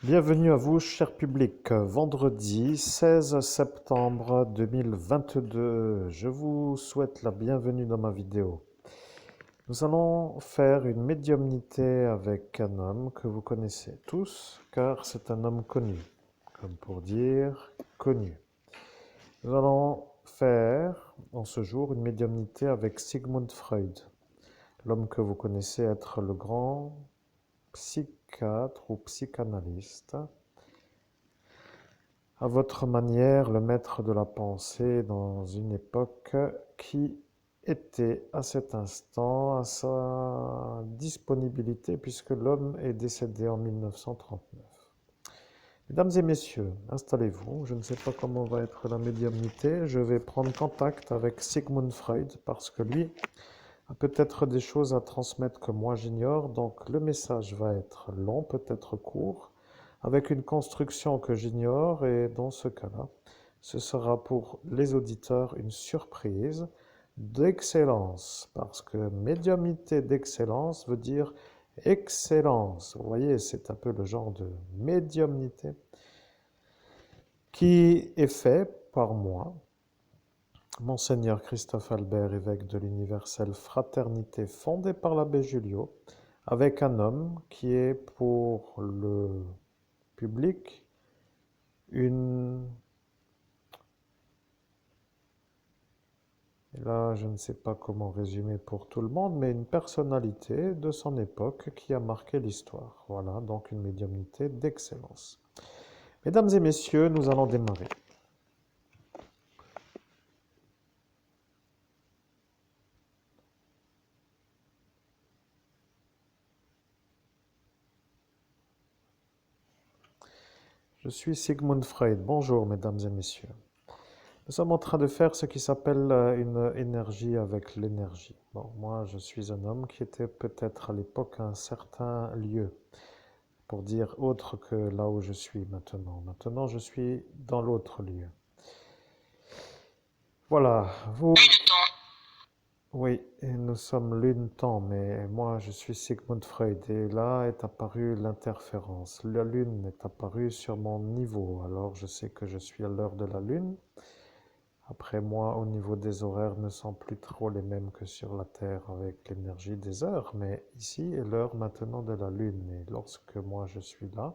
Bienvenue à vous, cher public. Vendredi 16 septembre 2022. Je vous souhaite la bienvenue dans ma vidéo. Nous allons faire une médiumnité avec un homme que vous connaissez tous, car c'est un homme connu, comme pour dire connu. Nous allons faire en ce jour une médiumnité avec Sigmund Freud, l'homme que vous connaissez être le grand psychiatre ou psychanalyste. À votre manière, le maître de la pensée dans une époque qui était à cet instant à sa disponibilité puisque l'homme est décédé en 1939. Mesdames et messieurs, installez-vous. Je ne sais pas comment va être la médiumnité. Je vais prendre contact avec Sigmund Freud parce que lui a peut-être des choses à transmettre que moi j'ignore. Donc le message va être long, peut-être court, avec une construction que j'ignore, et dans ce cas-là, ce sera pour les auditeurs une surprise d'excellence, parce que médiumnité d'excellence veut dire excellence. Vous voyez, c'est un peu le genre de médiumnité qui est fait par moi, Monseigneur Christophe Albert, évêque de l'Universelle Fraternité fondée par l'abbé Julio, avec un homme qui est pour le public une... Et là, je ne sais pas comment résumer pour tout le monde, mais une personnalité de son époque qui a marqué l'histoire. Voilà, donc une médiumnité d'excellence. Mesdames et messieurs, nous allons démarrer. Je suis Sigmund Freud. Bonjour, mesdames et messieurs. Nous sommes en train de faire ce qui s'appelle une énergie avec l'énergie. Bon, moi, je suis un homme qui était peut-être à l'époque à un certain lieu, pour dire autre que là où je suis maintenant. Maintenant, je suis dans l'autre lieu. Voilà, vous... Oui, et nous sommes lune-temps, mais moi, je suis Sigmund Freud, et là est apparue l'interférence. La lune est apparue sur mon niveau, alors je sais que je suis à l'heure de la lune. Après moi, au niveau des horaires, ne sont plus trop les mêmes que sur la Terre avec l'énergie des heures, mais ici est l'heure maintenant de la Lune. Et lorsque moi je suis là,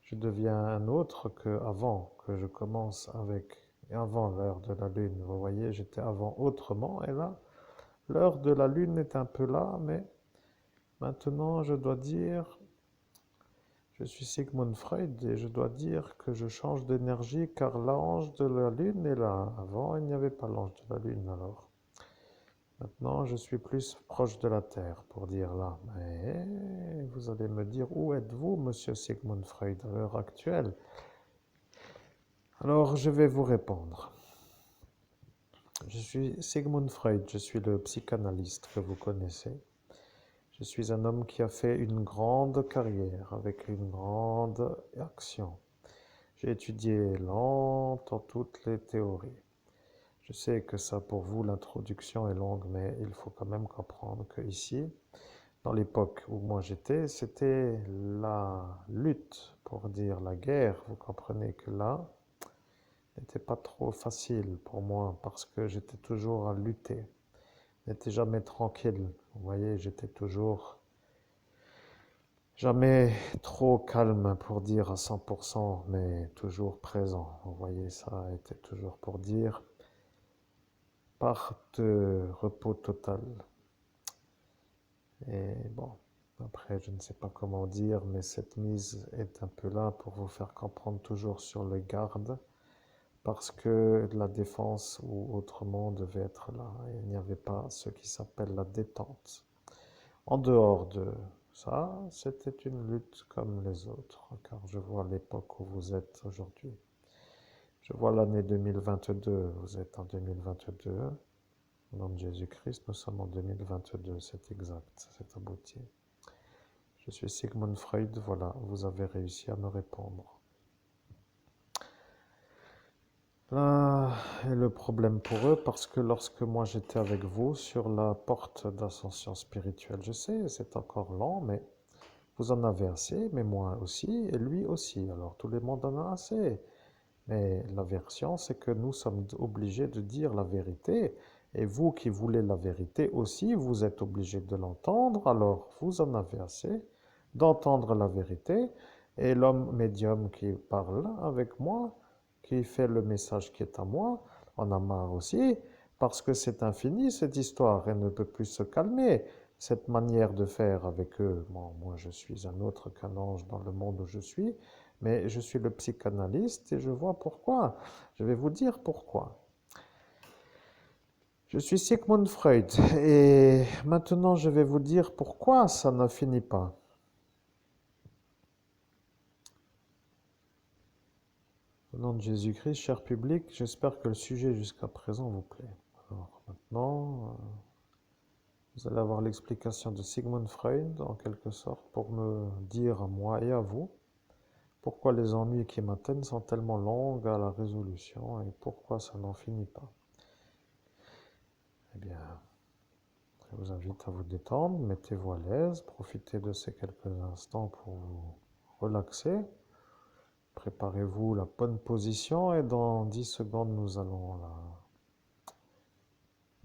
je deviens un autre que avant que je commence avec, et avant l'heure de la Lune. Vous voyez, j'étais avant autrement, et là, l'heure de la Lune est un peu là, mais maintenant je dois dire, je suis Sigmund Freud et je dois dire que je change d'énergie car l'ange de la Lune est là. Avant, il n'y avait pas l'ange de la Lune alors. Maintenant, je suis plus proche de la Terre pour dire là. Mais vous allez me dire, où êtes-vous, monsieur Sigmund Freud, à l'heure actuelle? Alors, je vais vous répondre. Je suis Sigmund Freud, je suis le psychanalyste que vous connaissez. Je suis un homme qui a fait une grande carrière avec une grande action. J'ai étudié longtemps toutes les théories. Je sais que ça, pour vous, l'introduction est longue, mais il faut quand même comprendre que ici, dans l'époque où moi j'étais, c'était la lutte, pour dire la guerre. Vous comprenez que là, n'était pas trop facile pour moi parce que j'étais toujours à lutter. Je n'étais jamais tranquille. Vous voyez, j'étais toujours jamais trop calme pour dire à 100%, mais toujours présent. Vous voyez, ça a été toujours pour dire part de repos total. Et bon, après, je ne sais pas comment dire, mais cette mise est un peu là pour vous faire comprendre toujours sur le garde, parce que la défense ou autrement devait être là. Il n'y avait pas ce qui s'appelle la détente. En dehors de ça, c'était une lutte comme les autres, car je vois l'époque où vous êtes aujourd'hui. Je vois l'année 2022, vous êtes en 2022. Au nom de Jésus-Christ, nous sommes en 2022, c'est exact, c'est abouti. Je suis Sigmund Freud, voilà, vous avez réussi à me répondre. Là est le problème pour eux, parce que lorsque moi j'étais avec vous sur la porte d'ascension spirituelle, je sais, c'est encore lent, mais Vous en avez assez, mais moi aussi, et lui aussi. Alors tout le monde en a assez. Mais la version, c'est que nous sommes obligés de dire la vérité. Et vous qui voulez la vérité aussi, vous êtes obligés de l'entendre. Alors vous en avez assez d'entendre la vérité. Et l'homme médium qui parle avec moi, qui fait le message qui est à moi, en a marre aussi, parce que c'est infini cette histoire. Elle ne peut plus se calmer. Cette manière de faire avec eux, bon, moi je suis un autre qu'un ange dans le monde où je suis, mais je suis le psychanalyste et je vois pourquoi. Je vais vous dire pourquoi. Je suis Sigmund Freud et maintenant je vais vous dire pourquoi ça ne finit pas. Au nom de Jésus-Christ, cher public, j'espère que le sujet jusqu'à présent vous plaît. Alors maintenant, vous allez avoir l'explication de Sigmund Freud en quelque sorte pour me dire à moi et à vous pourquoi les ennuis qui m'atteignent sont tellement longs à la résolution et pourquoi ça n'en finit pas. Eh bien, je vous invite à vous détendre, mettez-vous à l'aise, profitez de ces quelques instants pour vous relaxer. Préparez-vous la bonne position et dans 10 secondes, nous allons à la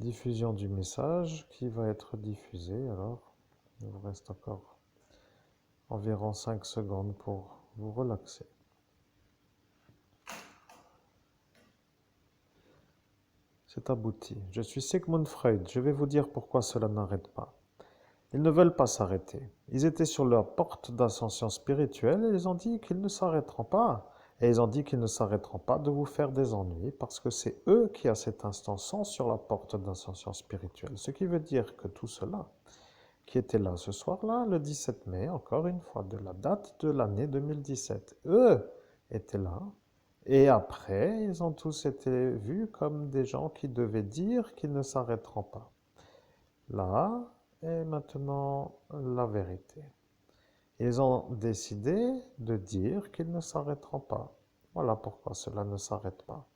diffusion du message qui va être diffusé. Alors, il vous reste encore environ 5 secondes pour vous relaxer. C'est abouti. Je suis Sigmund Freud. Je vais vous dire pourquoi cela n'arrête pas. Ils ne veulent pas s'arrêter. Ils étaient sur leur porte d'ascension spirituelle et ils ont dit qu'ils ne s'arrêteront pas. Et ils ont dit qu'ils ne s'arrêteront pas de vous faire des ennuis parce que c'est eux qui, à cet instant, sont sur la porte d'ascension spirituelle. Ce qui veut dire que tout cela qui étaient là ce soir-là, le 17 mai, encore une fois, de la date de l'année 2017, eux étaient là. Et après, ils ont tous été vus comme des gens qui devaient dire qu'ils ne s'arrêteront pas. Là est maintenant la vérité. Ils ont décidé de dire qu'ils ne s'arrêteront pas. Voilà pourquoi cela ne s'arrête pas.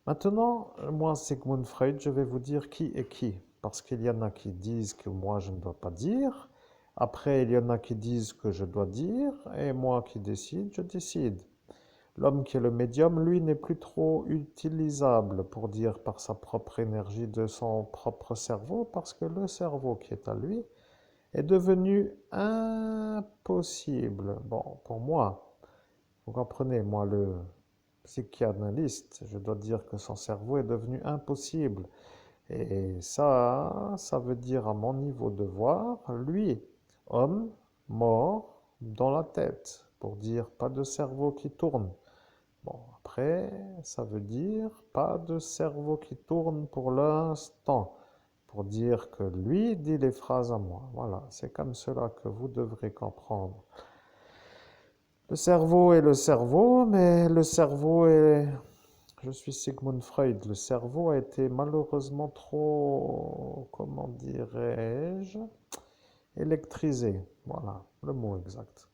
Maintenant, moi, Sigmund Freud, je vais vous dire qui est qui. Parce qu'il y en a qui disent que moi, je ne dois pas dire. Après, il y en a qui disent que je dois dire. Et moi qui décide, je décide. L'homme qui est le médium, lui, n'est plus trop utilisable pour dire par sa propre énergie de son propre cerveau, parce que le cerveau qui est à lui est devenu impossible. Bon, pour moi, vous comprenez, moi, le psychanalyste, je dois dire que son cerveau est devenu impossible. Et ça veut dire à mon niveau de voir, lui, homme, mort dans la tête, pour dire pas de cerveau qui tourne. Bon, après, ça veut dire pas de cerveau qui tourne pour l'instant, pour dire que lui dit les phrases à moi. Voilà, c'est comme cela que vous devrez comprendre. Le cerveau est le cerveau, mais le cerveau est... Je suis Sigmund Freud. Le cerveau a été malheureusement trop, comment dirais-je, électrisé. Voilà, le mot exact.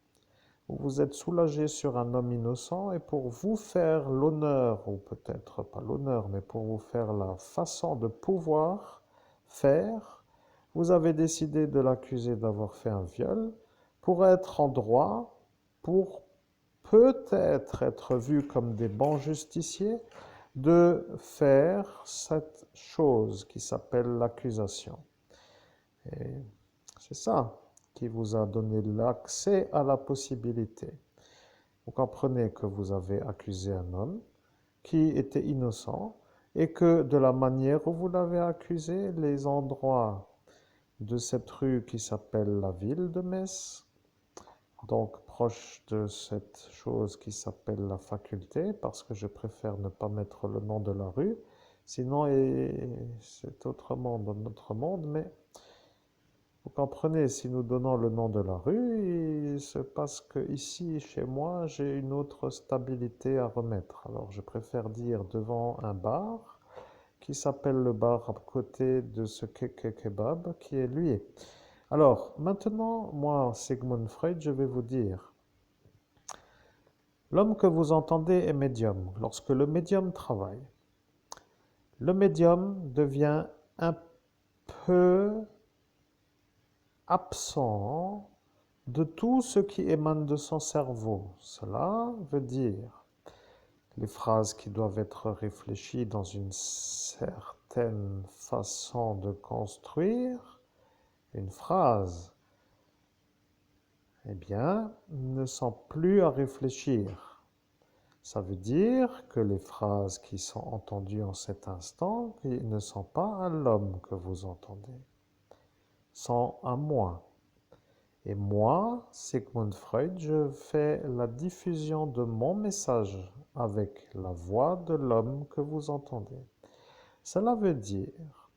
Vous vous êtes soulagé sur un homme innocent et pour vous faire l'honneur, ou peut-être pas l'honneur, mais pour vous faire la façon de pouvoir faire, vous avez décidé de l'accuser d'avoir fait un viol pour être en droit, pour peut-être être vu comme des bons justiciers, de faire cette chose qui s'appelle l'accusation. Et c'est ça qui vous a donné l'accès à la possibilité. Vous comprenez que vous avez accusé un homme qui était innocent et que de la manière où vous l'avez accusé, les endroits de cette rue qui s'appelle la ville de Metz, donc proche de cette chose qui s'appelle la faculté, parce que je préfère ne pas mettre le nom de la rue, sinon c'est autrement dans notre monde, mais vous comprenez, si nous donnons le nom de la rue, il se passe que ici, chez moi, j'ai une autre stabilité à remettre. Alors je préfère dire devant un bar qui s'appelle le bar à côté de ce kebab qui est lui. Alors maintenant, moi, Sigmund Freud, je vais vous dire, l'homme que vous entendez est médium. Lorsque le médium travaille, le médium devient un peu absent de tout ce qui émane de son cerveau. Cela veut dire les phrases qui doivent être réfléchies dans une certaine façon de construire une phrase, eh bien, ne sont plus à réfléchir. Ça veut dire que les phrases qui sont entendues en cet instant, qui ne sont pas à l'homme que vous entendez, sont à moi. Et moi, Sigmund Freud, je fais la diffusion de mon message avec la voix de l'homme que vous entendez. Cela veut dire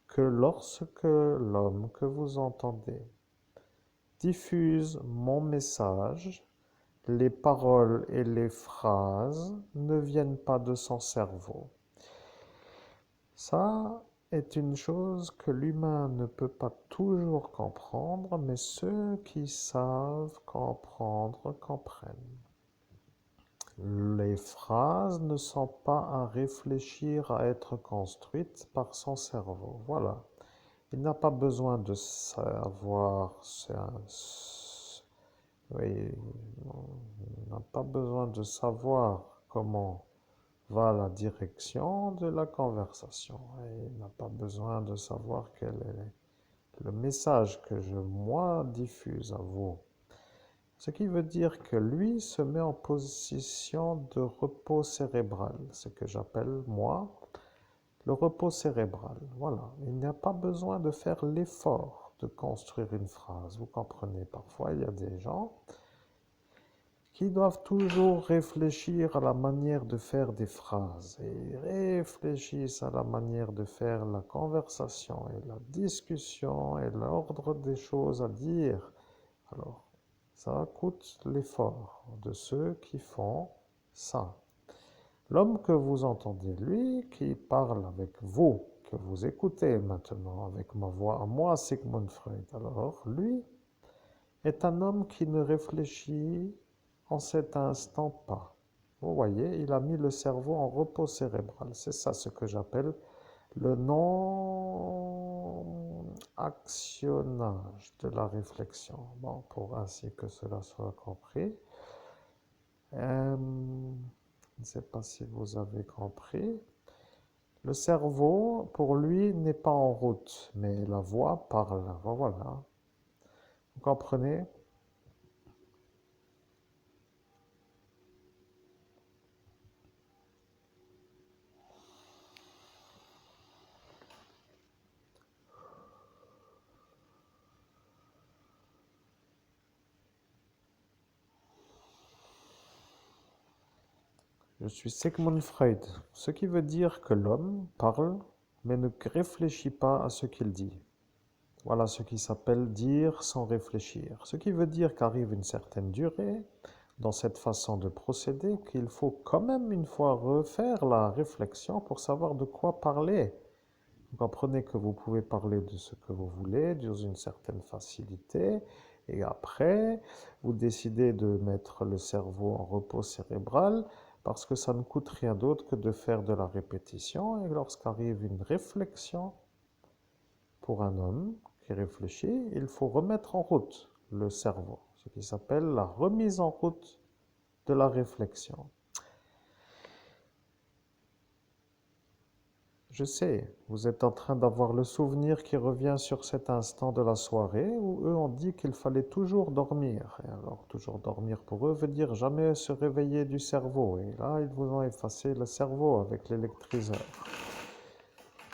que lorsque l'homme que vous entendez diffuse mon message, les paroles et les phrases ne viennent pas de son cerveau. Ça est une chose que l'humain ne peut pas toujours comprendre, mais ceux qui savent comprendre comprennent. Les phrases ne sont pas à réfléchir, à être construites par son cerveau. Voilà. Il n'a pas besoin de savoir, oui, il n'a pas besoin de savoir comment va la direction de la conversation. Et il n'a pas besoin de savoir quel est le message que moi, diffuse à vous. Ce qui veut dire que lui se met en position de repos cérébral, ce que j'appelle, moi, le repos cérébral. Voilà, il n'y a pas besoin de faire l'effort de construire une phrase. Vous comprenez, parfois il y a des gens qui doivent toujours réfléchir à la manière de faire des phrases et réfléchissent à la manière de faire la conversation et la discussion et l'ordre des choses à dire. Alors, ça coûte l'effort de ceux qui font ça. L'homme que vous entendez, lui, qui parle avec vous, que vous écoutez maintenant avec ma voix à moi, Sigmund Freud, alors lui est un homme qui ne réfléchit en cet instant pas. Vous voyez, il a mis le cerveau en repos cérébral. C'est ça ce que j'appelle le non-actionnage de la réflexion. Bon, pour ainsi que cela soit compris. Je ne sais pas si vous avez compris. Le cerveau, pour lui, n'est pas en route, mais la voix parle. Voilà. Vous comprenez? Je suis Sigmund Freud, ce qui veut dire que l'homme parle, mais ne réfléchit pas à ce qu'il dit. Voilà ce qui s'appelle dire sans réfléchir. Ce qui veut dire qu'arrive une certaine durée dans cette façon de procéder qu'il faut quand même une fois refaire la réflexion pour savoir de quoi parler. Vous comprenez que vous pouvez parler de ce que vous voulez, dans une certaine facilité, et après, vous décidez de mettre le cerveau en repos cérébral parce que ça ne coûte rien d'autre que de faire de la répétition. Et lorsqu'arrive une réflexion, pour un homme qui réfléchit, il faut remettre en route le cerveau, ce qui s'appelle la remise en route de la réflexion. Je sais, vous êtes en train d'avoir le souvenir qui revient sur cet instant de la soirée où eux ont dit qu'il fallait toujours dormir. Et alors, toujours dormir pour eux veut dire jamais se réveiller du cerveau. Et là, ils vous ont effacé le cerveau avec l'électryseur.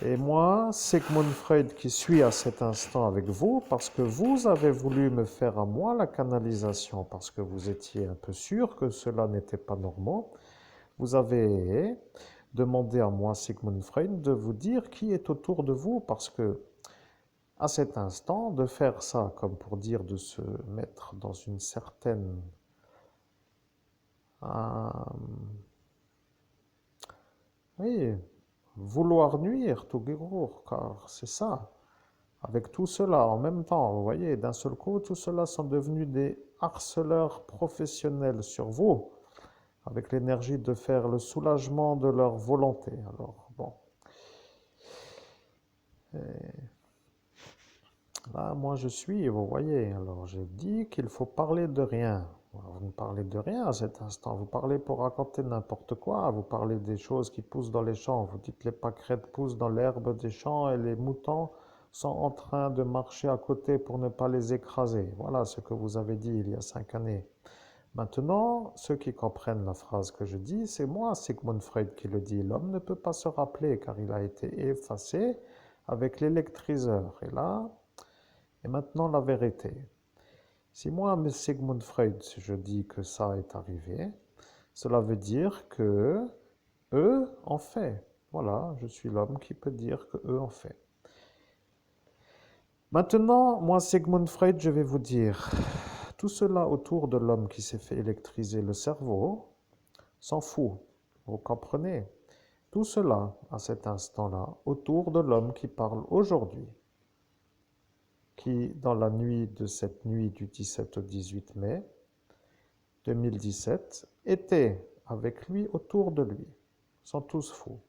Et moi, Sigmund Freud, qui suis à cet instant avec vous, parce que vous avez voulu me faire à moi la canalisation, parce que vous étiez un peu sûr que cela n'était pas normal, vous avez demandé à moi, Sigmund Freud, de vous dire qui est autour de vous, parce que à cet instant, de faire ça, comme pour dire de se mettre dans une certaine oui, vouloir nuire, tout guérir, car c'est ça. Avec tout cela en même temps, vous voyez, d'un seul coup, tout cela sont devenus des harceleurs professionnels sur vous, avec l'énergie de faire le soulagement de leur volonté. Alors, bon. Là, moi, je suis, vous voyez. Alors, j'ai dit qu'il faut parler de rien. Alors, vous ne parlez de rien à cet instant. Vous parlez pour raconter n'importe quoi. Vous parlez des choses qui poussent dans les champs. Vous dites les pâquerettes poussent dans l'herbe des champs et les moutons sont en train de marcher à côté pour ne pas les écraser. Voilà ce que vous avez dit il y a 5 années. Maintenant, ceux qui comprennent la phrase que je dis, c'est moi, Sigmund Freud, qui le dit. L'homme ne peut pas se rappeler car il a été effacé avec l'électryseur. Et là, et maintenant la vérité. Si moi, Sigmund Freud, si je dis que ça est arrivé, cela veut dire que eux ont fait. Voilà, je suis l'homme qui peut dire que eux ont fait. Maintenant, moi, Sigmund Freud, je vais vous dire, tout cela autour de l'homme qui s'est fait électriser le cerveau s'en fout. Vous comprenez? Tout cela, à cet instant-là, autour de l'homme qui parle aujourd'hui, qui, dans la nuit de cette nuit du 17 au 18 mai 2017, était avec lui autour de lui. Ils sont tous fous.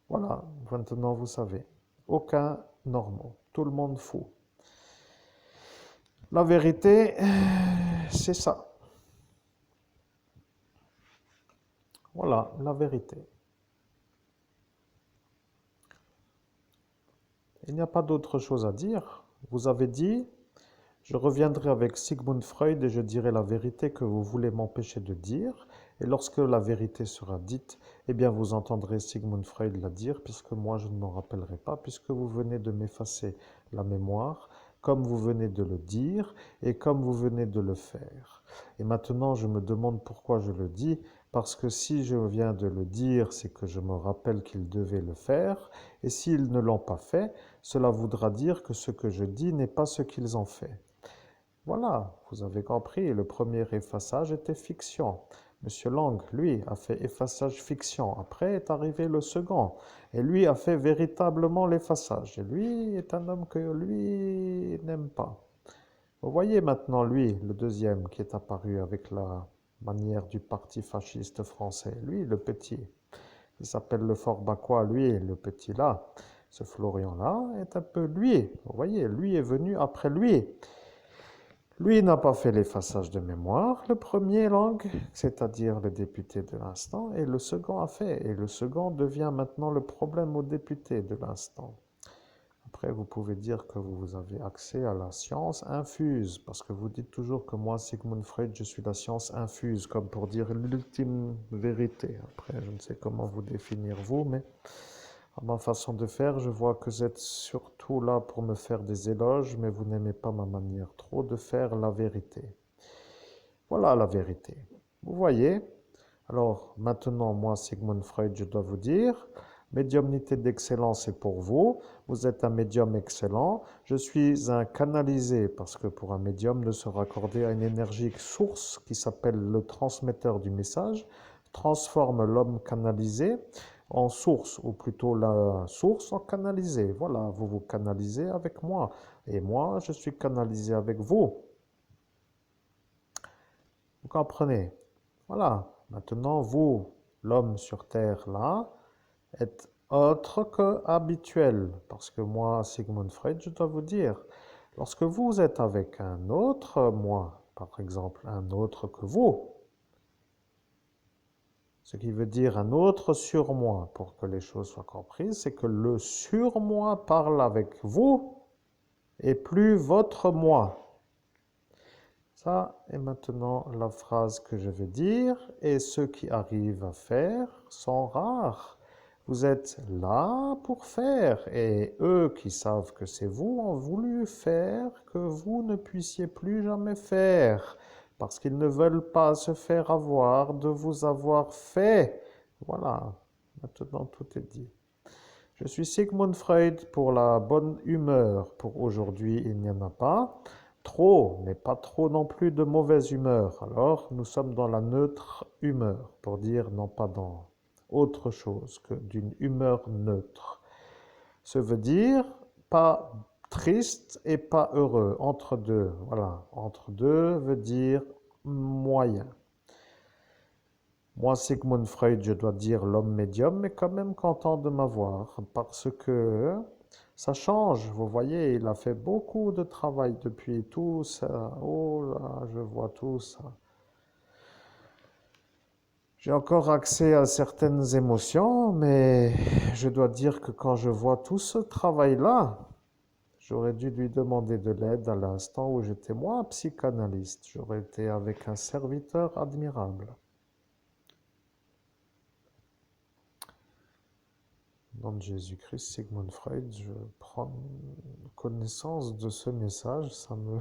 Voilà, maintenant vous savez. Aucun normaux. Tout le monde fou. La vérité, c'est ça. Voilà, la vérité. Il n'y a pas d'autre chose à dire. Vous avez dit, je reviendrai avec Sigmund Freud et je dirai la vérité que vous voulez m'empêcher de dire. Et lorsque la vérité sera dite, eh bien vous entendrez Sigmund Freud la dire, puisque moi je ne m'en rappellerai pas, puisque vous venez de m'effacer la mémoire, comme vous venez de le dire et comme vous venez de le faire. Et maintenant je me demande pourquoi je le dis, parce que si je viens de le dire, c'est que je me rappelle qu'ils devaient le faire, et s'ils ne l'ont pas fait, cela voudra dire que ce que je dis n'est pas ce qu'ils ont fait. Voilà, vous avez compris, le premier effaçage était fiction. Monsieur Lang, lui, a fait effaçage fiction. Après est arrivé le second. Et lui a fait véritablement l'effaçage. Et lui est un homme que lui n'aime pas. Vous voyez maintenant lui, le deuxième, qui est apparu avec la manière du parti fasciste français. Lui, le petit. Il s'appelle le Fort Bacois, lui, le petit là. Ce Florian-là est un peu lui. Vous voyez, lui est venu après lui. Lui n'a pas fait l'effaçage de mémoire, le premier langue, c'est-à-dire le député de l'instant, et le second a fait. Et le second devient maintenant le problème au député de l'instant. Après, vous pouvez dire que vous avez accès à la science infuse, parce que vous dites toujours que moi, Sigmund Freud, je suis la science infuse, comme pour dire l'ultime vérité. Après, je ne sais comment vous définir vous, mais à ma façon de faire, je vois que vous êtes surtout là pour me faire des éloges, mais vous n'aimez pas ma manière trop de faire la vérité. Voilà la vérité. Vous voyez? Alors maintenant, moi, Sigmund Freud, je dois vous dire, médiumnité d'excellence est pour vous. Vous êtes un médium excellent. Je suis un canalisé parce que pour un médium de se raccorder à une énergie source qui s'appelle le transmetteur du message transforme l'homme canalisé en source, ou plutôt la source en canalisé. Voilà, vous vous canalisez avec moi et moi, je suis canalisé avec vous. Vous comprenez? Voilà. Maintenant, vous, l'homme sur Terre, là, êtes autre que habituel. Parce que moi, Sigmund Freud, je dois vous dire, lorsque vous êtes avec un autre moi, par exemple, un autre que vous, ce qui veut dire un autre surmoi, pour que les choses soient comprises, c'est que le surmoi parle avec vous et plus votre moi. Ça est maintenant la phrase que je vais dire, et ceux qui arrivent à faire sont rares. Vous êtes là pour faire, et eux qui savent que c'est vous ont voulu faire que vous ne puissiez plus jamais faire, parce qu'ils ne veulent pas se faire avoir de vous avoir fait. Voilà, maintenant tout est dit. Je suis Sigmund Freud pour la bonne humeur. Pour aujourd'hui, il n'y en a pas. Trop, mais pas trop non plus de mauvaise humeur. Alors, nous sommes dans la neutre humeur, pour dire non pas dans autre chose que d'une humeur neutre. Ça veut dire pas triste et pas heureux, entre deux. Voilà, entre deux veut dire moyen. Moi, Sigmund Freud, je dois dire l'homme médium, mais quand même content de m'avoir, parce que Ça change, vous voyez, il a fait beaucoup de travail depuis tout ça. Oh là, je vois tout ça. J'ai encore accès à certaines émotions, mais je dois dire que quand je vois tout ce travail-là, j'aurais dû lui demander de l'aide à l'instant où j'étais moi psychanalyste. J'aurais été avec un serviteur admirable. Au nom de Jésus-Christ, Sigmund Freud, je prends connaissance de ce message. Ça me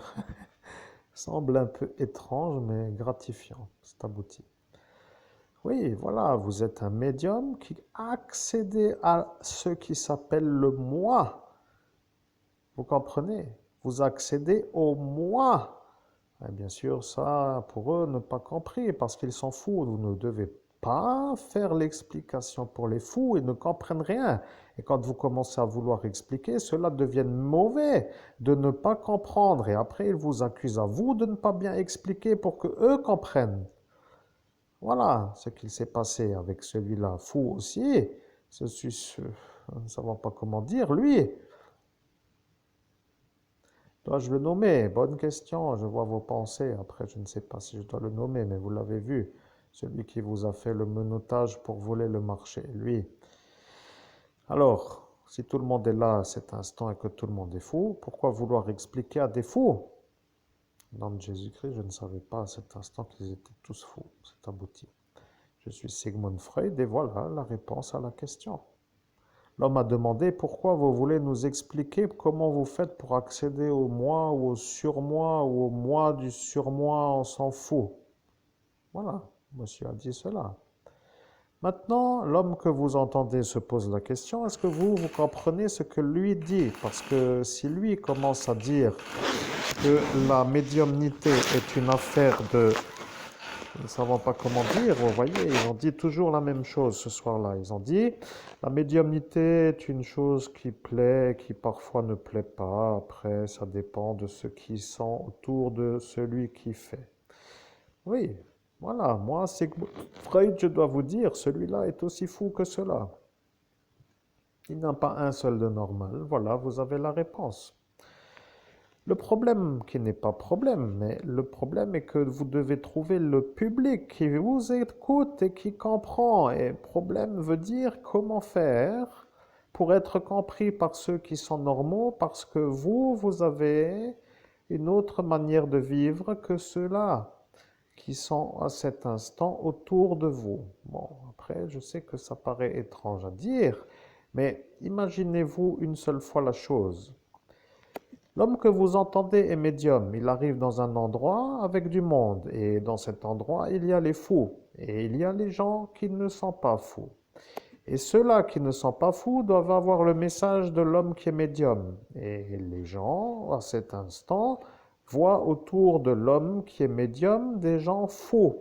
semble un peu étrange, mais gratifiant. C'est abouti. Oui, voilà, vous êtes un médium qui accédez à ce qui s'appelle le moi. Vous comprenez? Vous accédez au moi. Et bien sûr, ça, pour eux, ne pas compris, parce qu'ils s'en foutent. Vous ne devez pas faire l'explication pour les fous, ils ne comprennent rien. Et quand vous commencez à vouloir expliquer, cela devient mauvais de ne pas comprendre. Et après, ils vous accusent à vous de ne pas bien expliquer pour que eux comprennent. Voilà ce qu'il s'est passé avec celui-là, fou aussi. Je suis, ne savons pas comment dire, lui. Dois-je le nommer? Bonne question, je vois vos pensées. Après, je ne sais pas si je dois le nommer, mais vous l'avez vu. Celui qui vous a fait le menottage pour voler le marché, lui. Alors, si tout le monde est là à cet instant et que tout le monde est fou, pourquoi vouloir expliquer à des fous? Au nom de Jésus-Christ, je ne savais pas à cet instant qu'ils étaient tous fous. C'est abouti. Je suis Sigmund Freud et voilà la réponse à la question. L'homme a demandé pourquoi vous voulez nous expliquer comment vous faites pour accéder au moi ou au surmoi ou au moi du surmoi, on s'en fout. Voilà, monsieur a dit cela. Maintenant, l'homme que vous entendez se pose la question, est-ce que vous comprenez ce que lui dit? Parce que si lui commence à dire que la médiumnité est une affaire de... Nous ne savons pas comment dire, vous voyez, ils ont dit toujours la même chose ce soir-là. Ils ont dit, la médiumnité est une chose qui plaît, qui parfois ne plaît pas. Après, ça dépend de ceux qui sont autour de celui qui fait. Oui, voilà, moi, c'est Freud, je dois vous dire, celui-là est aussi fou que cela. Il n'a pas un seul de normal. Voilà, vous avez la réponse. Le problème, qui n'est pas problème, mais le problème est que vous devez trouver le public qui vous écoute et qui comprend. Et problème veut dire comment faire pour être compris par ceux qui sont normaux, parce que vous avez une autre manière de vivre que ceux-là qui sont à cet instant autour de vous. Bon, après, je sais que ça paraît étrange à dire, mais imaginez-vous une seule fois la chose. L'homme que vous entendez est médium. Il arrive dans un endroit avec du monde. Et dans cet endroit, il y a les fous. Et il y a les gens qui ne sont pas fous. Et ceux-là qui ne sont pas fous doivent avoir le message de l'homme qui est médium. Et les gens, à cet instant, voient autour de l'homme qui est médium des gens fous.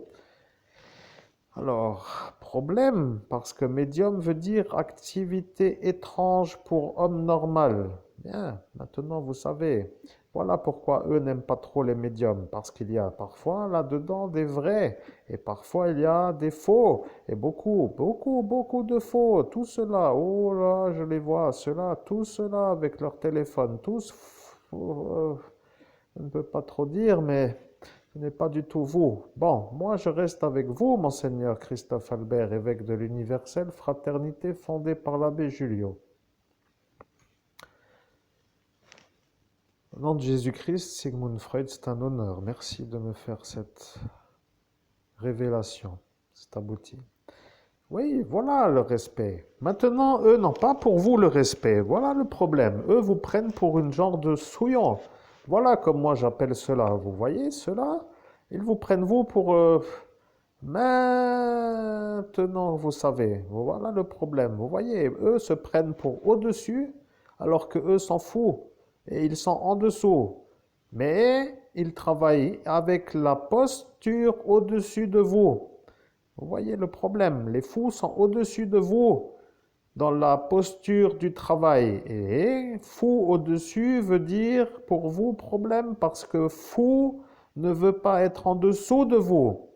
Alors, problème, parce que médium veut dire activité étrange pour homme normal. Bien, maintenant vous savez. Voilà pourquoi eux n'aiment pas trop les médiums, parce qu'il y a parfois là-dedans des vrais, et parfois il y a des faux, et beaucoup, beaucoup, beaucoup de faux. Tout cela, oh là, je les vois, cela, tout cela avec leur téléphone, tous, je ne peux pas trop dire, mais ce n'est pas du tout vous. Bon, moi je reste avec vous, monseigneur Christophe Albert, évêque de l'universelle fraternité fondée par l'abbé Julio. Au nom de Jésus-Christ, Sigmund Freud, c'est un honneur. Merci de me faire cette révélation. C'est abouti. Oui, voilà le respect. Maintenant, eux n'ont pas pour vous le respect. Voilà le problème. Eux vous prennent pour une genre de souillon. Voilà comme moi j'appelle cela. Vous voyez cela? Ils vous prennent vous pour... Maintenant, vous savez. Voilà le problème. Vous voyez, eux se prennent pour au-dessus, alors que eux s'en foutent. Et ils sont en dessous. Mais ils travaillent avec la posture au-dessus de vous. Vous voyez le problème, les fous sont au-dessus de vous dans la posture du travail. Et fou au-dessus veut dire pour vous problème parce que fou ne veut pas être en dessous de vous.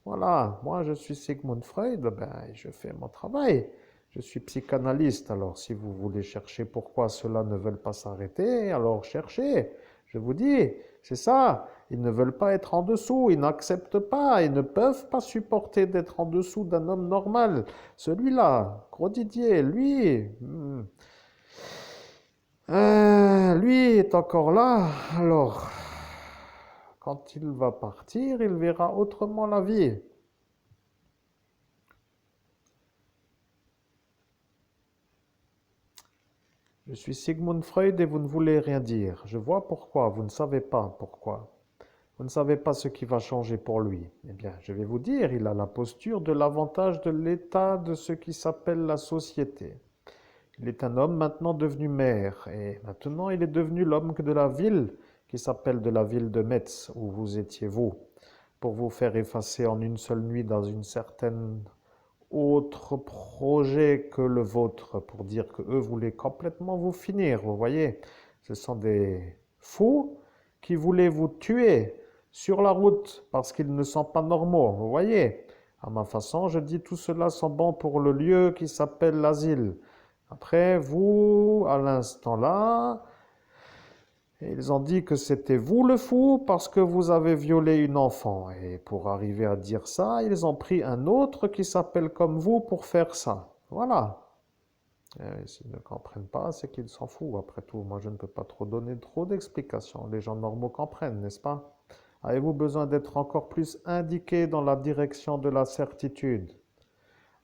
Voilà, moi je suis Sigmund Freud, ben, je fais mon travail. Je suis psychanalyste, alors si vous voulez chercher pourquoi ceux-là ne veulent pas s'arrêter, alors cherchez. Je vous dis, c'est ça. Ils ne veulent pas être en dessous, ils n'acceptent pas, ils ne peuvent pas supporter d'être en dessous d'un homme normal. Celui-là, Gros Didier, lui est encore là. Alors, quand il va partir, il verra autrement la vie. Je suis Sigmund Freud et vous ne voulez rien dire. Je vois pourquoi, vous ne savez pas pourquoi. Vous ne savez pas ce qui va changer pour lui. Eh bien, je vais vous dire, il a la posture de l'avantage de l'état de ce qui s'appelle la société. Il est un homme maintenant devenu maire, et maintenant il est devenu l'homme de la ville, qui s'appelle de la ville de Metz, où vous étiez vous, pour vous faire effacer en une seule nuit dans une certaine autre projet que le vôtre, pour dire que eux voulaient complètement vous finir, vous voyez. Ce sont des fous qui voulaient vous tuer sur la route parce qu'ils ne sont pas normaux, vous voyez. À ma façon, je dis tout cela sont bons pour le lieu qui s'appelle l'asile. Après, vous, à l'instant là, ils ont dit que c'était vous le fou parce que vous avez violé une enfant. Et pour arriver à dire ça, ils ont pris un autre qui s'appelle comme vous pour faire ça. Voilà. S'ils ne comprennent pas, c'est qu'ils s'en foutent. Après tout, moi je ne peux pas trop donner trop d'explications. Les gens normaux comprennent, n'est-ce pas? Avez-vous besoin d'être encore plus indiqué dans la direction de la certitude?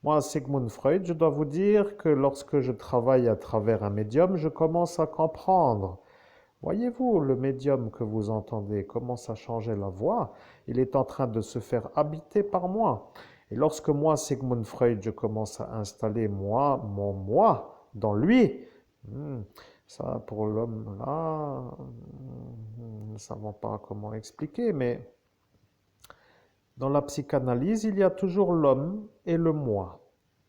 Moi, Sigmund Freud, je dois vous dire que lorsque je travaille à travers un médium, je commence à comprendre. Voyez-vous, le médium que vous entendez commence à changer la voix. Il est en train de se faire habiter par moi. Et lorsque moi, Sigmund Freud, je commence à installer moi, mon moi, dans lui, ça pour l'homme là, nous ne savons pas comment expliquer, mais dans la psychanalyse, il y a toujours l'homme et le moi.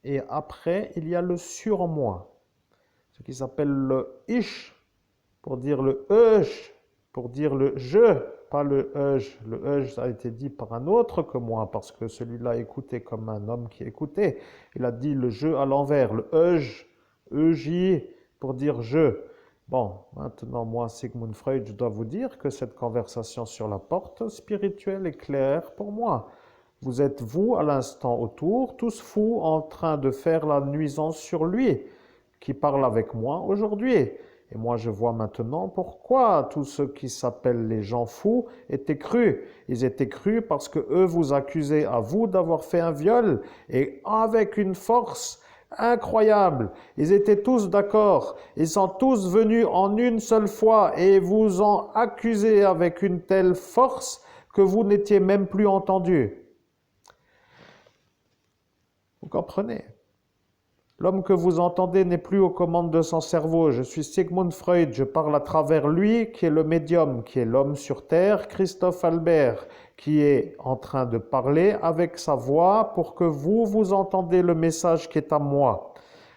Et après, il y a le surmoi, ce qui s'appelle le ich, pour dire le je, pour dire le je, pas le je. Le je, ça a été dit par un autre que moi, parce que celui-là écoutait comme un homme qui écoutait. Il a dit le je à l'envers, le je, EJ, pour dire je. Bon, maintenant, moi, Sigmund Freud, je dois vous dire que cette conversation sur la porte spirituelle est claire pour moi. Vous êtes, vous, à l'instant autour, tous fous en train de faire la nuisance sur lui, qui parle avec moi aujourd'hui. Et moi, je vois maintenant pourquoi tous ceux qui s'appellent les gens fous étaient crus. Ils étaient crus parce que eux vous accusaient à vous d'avoir fait un viol et avec une force incroyable. Ils étaient tous d'accord. Ils sont tous venus en une seule fois et vous ont accusé avec une telle force que vous n'étiez même plus entendu. Vous comprenez? L'homme que vous entendez n'est plus aux commandes de son cerveau. Je suis Sigmund Freud, je parle à travers lui, qui est le médium, qui est l'homme sur Terre, Christophe Albert, qui est en train de parler avec sa voix pour que vous entendez le message qui est à moi.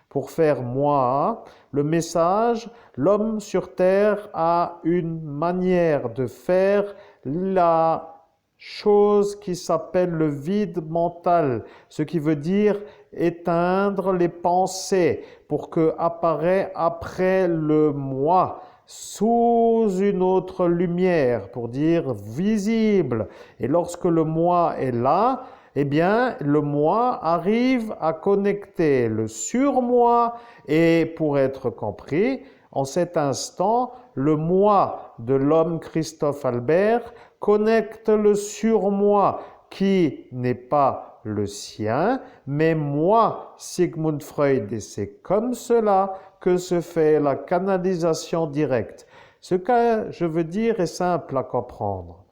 Pour faire moi, le message, l'homme sur Terre a une manière de faire la chose qui s'appelle le vide mental, ce qui veut dire éteindre les pensées pour que apparaît après le moi sous une autre lumière, pour dire visible. Et lorsque le moi est là, eh bien, le moi arrive à connecter le surmoi et pour être compris, en cet instant, le moi de l'homme Christophe Albert connecte le surmoi qui n'est pas le sien, mais moi, Sigmund Freud, et c'est comme cela que se fait la canalisation directe. Ce que je veux dire est simple à comprendre.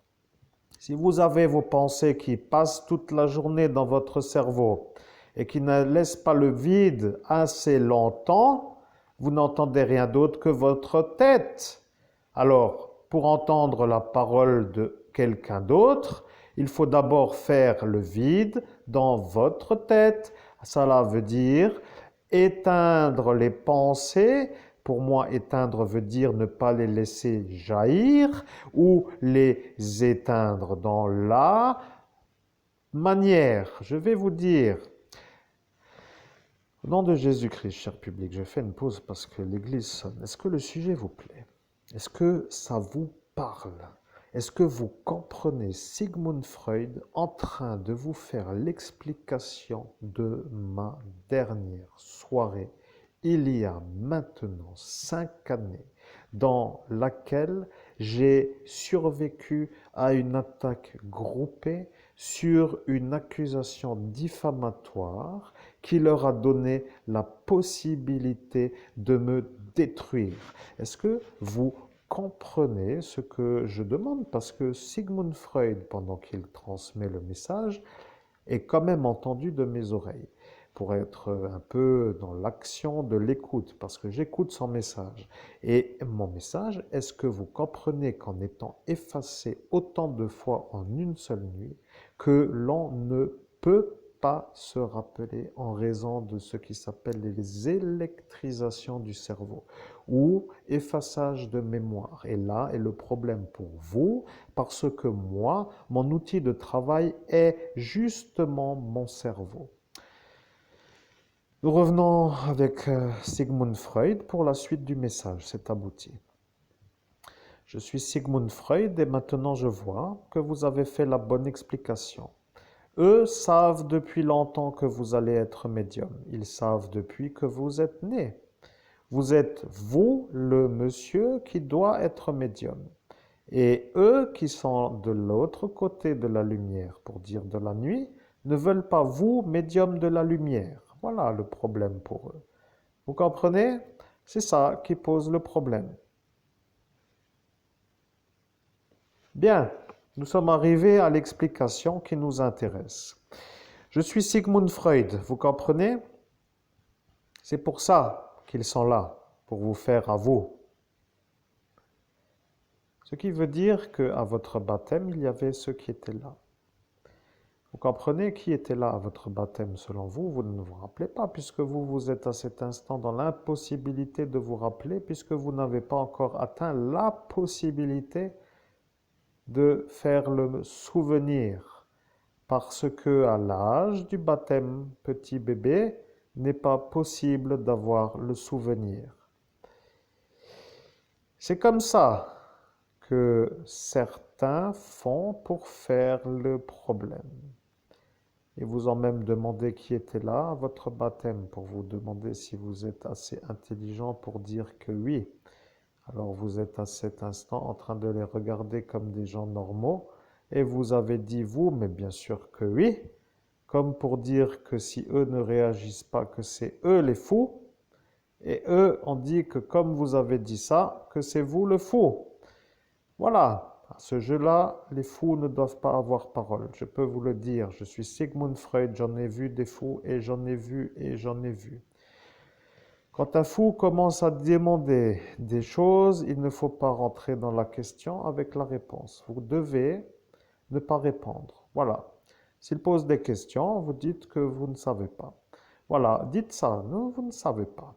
Si vous avez vos pensées qui passent toute la journée dans votre cerveau et qui ne laissent pas le vide assez longtemps, vous n'entendez rien d'autre que votre tête. Alors, pour entendre la parole de quelqu'un d'autre, il faut d'abord faire le vide dans votre tête. Cela veut dire éteindre les pensées. Pour moi, éteindre veut dire ne pas les laisser jaillir ou les éteindre dans la manière. Je vais vous dire, Au nom de Jésus-Christ, cher public, je fais une pause parce que l'église sonne. Est-ce que le sujet vous plaît? Est-ce que ça vous parle? Est-ce que vous comprenez Sigmund Freud en train de vous faire l'explication de ma dernière soirée il y a maintenant 5 années, dans laquelle j'ai survécu à une attaque groupée sur une accusation diffamatoire qui leur a donné la possibilité de me détruire. Est-ce que vous comprenez ce que je demande? Parce que Sigmund Freud, pendant qu'il transmet le message, est quand même entendu de mes oreilles, pour être un peu dans l'action de l'écoute, parce que j'écoute son message. Et mon message, est-ce que vous comprenez qu'en étant effacé autant de fois en une seule nuit, que l'on ne peut pas se rappeler en raison de ce qui s'appelle les électrisations du cerveau ou effaçage de mémoire. Et là est le problème pour vous, parce que moi, mon outil de travail est justement mon cerveau. Nous revenons avec Sigmund Freud pour la suite du message, c'est abouti. Je suis Sigmund Freud et maintenant je vois que vous avez fait la bonne explication. Eux savent depuis longtemps que vous allez être médium. Ils savent depuis que vous êtes né. Vous êtes, vous, le monsieur qui doit être médium. Et eux qui sont de l'autre côté de la lumière, pour dire de la nuit, ne veulent pas vous, médium de la lumière. Voilà le problème pour eux. Vous comprenez? C'est ça qui pose le problème. Bien, nous sommes arrivés à l'explication qui nous intéresse. Je suis Sigmund Freud, vous comprenez? C'est pour ça qu'ils sont là, pour vous faire à vous. Ce qui veut dire qu'à votre baptême, il y avait ceux qui étaient là. Vous comprenez qui était là à votre baptême selon vous? Vous ne vous rappelez pas, puisque vous êtes à cet instant dans l'impossibilité de vous rappeler, puisque vous n'avez pas encore atteint la possibilité de faire le souvenir. Parce que à l'âge du baptême, petit bébé, n'est pas possible d'avoir le souvenir. C'est comme ça que certains font pour faire le problème. Ils vous ont même demandé qui était là à votre baptême pour vous demander si vous êtes assez intelligent pour dire que oui. Alors vous êtes à cet instant en train de les regarder comme des gens normaux et vous avez dit vous, mais bien sûr que oui, comme pour dire que si eux ne réagissent pas, que c'est eux les fous, et eux ont dit que comme vous avez dit ça, que c'est vous le fou. Voilà, à ce jeu-là, les fous ne doivent pas avoir parole. Je peux vous le dire, je suis Sigmund Freud, j'en ai vu des fous et j'en ai vu et j'en ai vu. Quand un fou commence à demander des choses, il ne faut pas rentrer dans la question avec la réponse. Vous devez ne pas répondre. Voilà. S'il pose des questions, vous dites que vous ne savez pas. Voilà, dites ça, non, vous ne savez pas.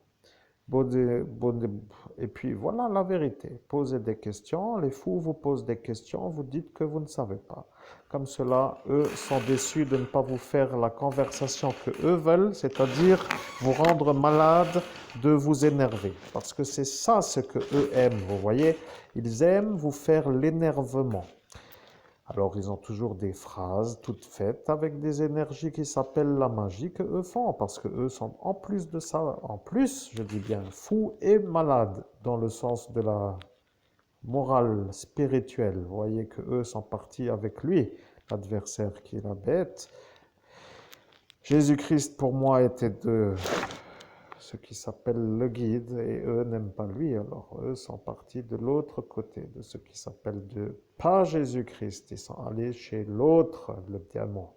Et puis voilà la vérité. Posez des questions, les fous vous posent des questions, vous dites que vous ne savez pas. Comme cela, eux sont déçus de ne pas vous faire la conversation que eux veulent, c'est-à-dire vous rendre malade, de vous énerver. Parce que c'est ça ce que eux aiment, vous voyez. Ils aiment vous faire l'énervement. Alors, ils ont toujours des phrases toutes faites avec des énergies qui s'appellent la magie que eux font, parce que eux sont en plus de ça, en plus, je dis bien fous et malades, dans le sens de la morale spirituelle. Vous voyez que eux sont partis avec lui, l'adversaire qui est la bête. Jésus-Christ, pour moi, était de ce qui s'appelle le guide, et eux n'aiment pas lui, alors eux sont partis de l'autre côté, de ce qui s'appelle de pas Jésus-Christ, ils sont allés chez l'autre, le diamant.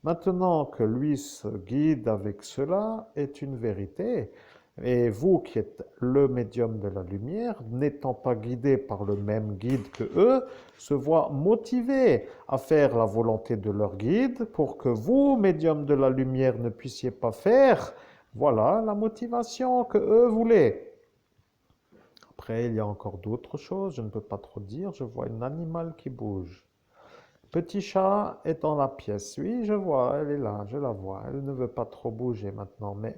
Maintenant que lui se guide avec cela, est une vérité, et vous qui êtes le médium de la lumière, n'étant pas guidé par le même guide que eux, se voient motivés à faire la volonté de leur guide pour que vous, médium de la lumière, ne puissiez pas faire. Voilà la motivation que eux voulaient. Après, il y a encore d'autres choses, je ne peux pas trop dire. Je vois un animal qui bouge. Petit chat est dans la pièce. Oui, je vois, elle est là, je la vois. Elle ne veut pas trop bouger maintenant, mais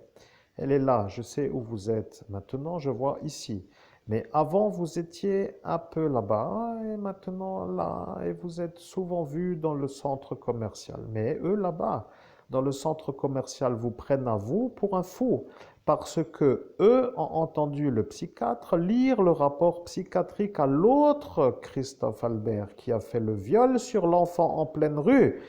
elle est là. Je sais où vous êtes. Maintenant, je vois ici. Mais avant, vous étiez un peu là-bas et maintenant là. Et vous êtes souvent vu dans le centre commercial. Mais eux, là-bas, dans le centre commercial, vous prennent à vous pour un fou. Parce que eux ont entendu le psychiatre lire le rapport psychiatrique à l'autre Christophe Albert qui a fait le viol sur l'enfant en pleine rue.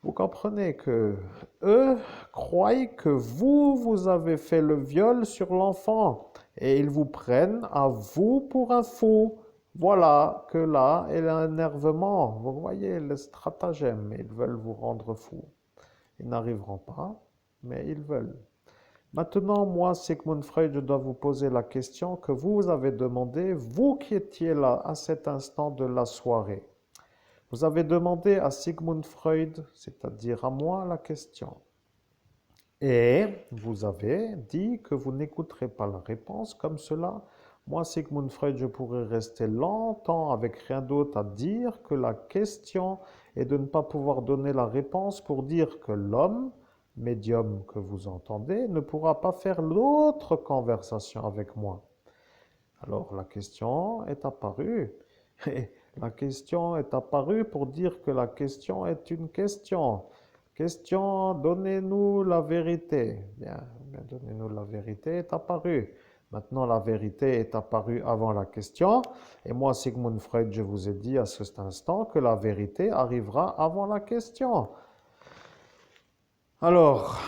Vous comprenez que eux croient que vous avez fait le viol sur l'enfant et ils vous prennent à vous pour un fou. Voilà que là est l'énervement. Vous voyez le stratagème. Ils veulent vous rendre fou. Ils n'arriveront pas, mais ils veulent. Maintenant, moi, Sigmund Freud, je dois vous poser la question que vous avez demandé, vous qui étiez là à cet instant de la soirée. Vous avez demandé à Sigmund Freud, c'est-à-dire à moi, la question. Et vous avez dit que vous n'écouterez pas la réponse comme cela. Moi, Sigmund Freud, je pourrais rester longtemps avec rien d'autre à dire que la question et de ne pas pouvoir donner la réponse pour dire que l'homme, médium que vous entendez, ne pourra pas faire l'autre conversation avec moi. Alors la question est apparue. Et la question est apparue pour dire que la question est une question. Question, donnez-nous la vérité. Bien, donnez-nous la vérité est apparue. Maintenant, la vérité est apparue avant la question. Et moi, Sigmund Freud, je vous ai dit à cet instant que la vérité arrivera avant la question. Alors,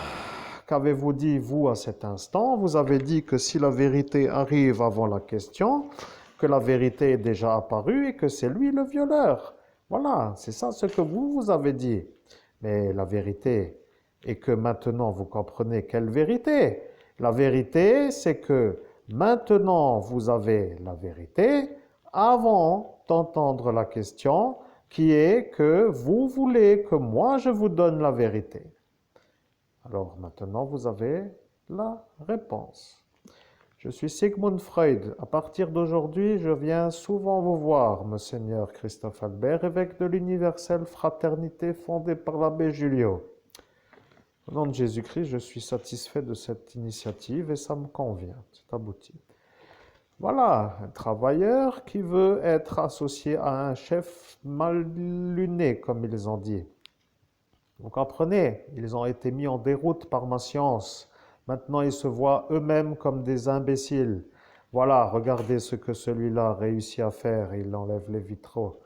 qu'avez-vous dit, vous, à cet instant? Vous avez dit que si la vérité arrive avant la question, que la vérité est déjà apparue et que c'est lui le violeur. Voilà, c'est ça ce que vous avez dit. Mais la vérité est que maintenant vous comprenez quelle vérité. La vérité, c'est que maintenant vous avez la vérité avant d'entendre la question qui est que vous voulez que moi je vous donne la vérité. Alors maintenant, vous avez la réponse. Je suis Sigmund Freud. À partir d'aujourd'hui, je viens souvent vous voir, Monseigneur Christophe Albert, évêque de l'universelle fraternité fondée par l'abbé Julio. Au nom de Jésus-Christ, je suis satisfait de cette initiative et ça me convient. C'est abouti. Voilà, un travailleur qui veut être associé à un chef mal luné, comme ils ont dit. Vous comprenez, ils ont été mis en déroute par ma science. Maintenant, ils se voient eux-mêmes comme des imbéciles. Voilà, regardez ce que celui-là a réussi à faire. Il enlève les vitraux.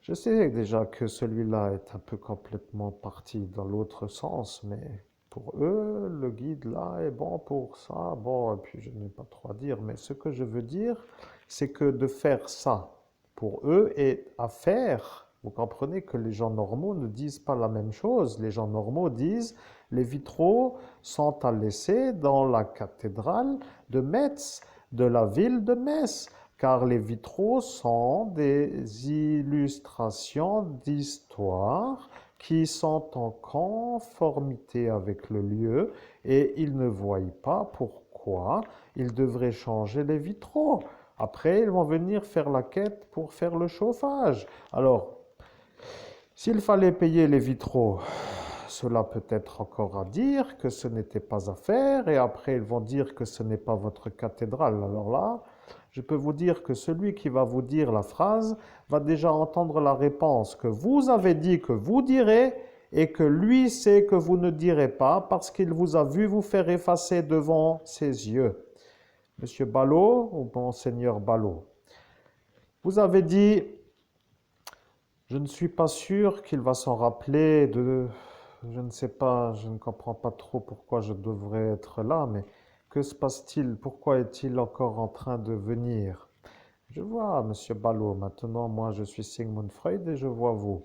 Je sais déjà que celui-là est un peu complètement parti dans l'autre sens, mais pour eux, le guide là est bon pour ça. Bon, et puis je n'ai pas trop à dire, mais ce que je veux dire, c'est que de faire ça pour eux est à faire. Vous comprenez que les gens normaux ne disent pas la même chose. Les gens normaux disent les vitraux sont à laisser dans la cathédrale de Metz, de la ville de Metz, car les vitraux sont des illustrations d'histoire qui sont en conformité avec le lieu et ils ne voient pas pourquoi ils devraient changer les vitraux. Après, ils vont venir faire la quête pour faire le chauffage. Alors, s'il fallait payer les vitraux, cela peut être encore à dire que ce n'était pas à faire, et après ils vont dire que ce n'est pas votre cathédrale. Alors là, je peux vous dire que celui qui va vous dire la phrase va déjà entendre la réponse que vous avez dit que vous direz, et que lui sait que vous ne direz pas parce qu'il vous a vu vous faire effacer devant ses yeux. Monsieur Ballot, ou Monseigneur Ballot, vous avez dit, je ne suis pas sûr qu'il va s'en rappeler de... Je ne sais pas, je ne comprends pas trop pourquoi je devrais être là, mais que se passe-t-il? Pourquoi est-il encore en train de venir? Je vois, Monsieur Ballot, maintenant moi je suis Sigmund Freud et je vois vous.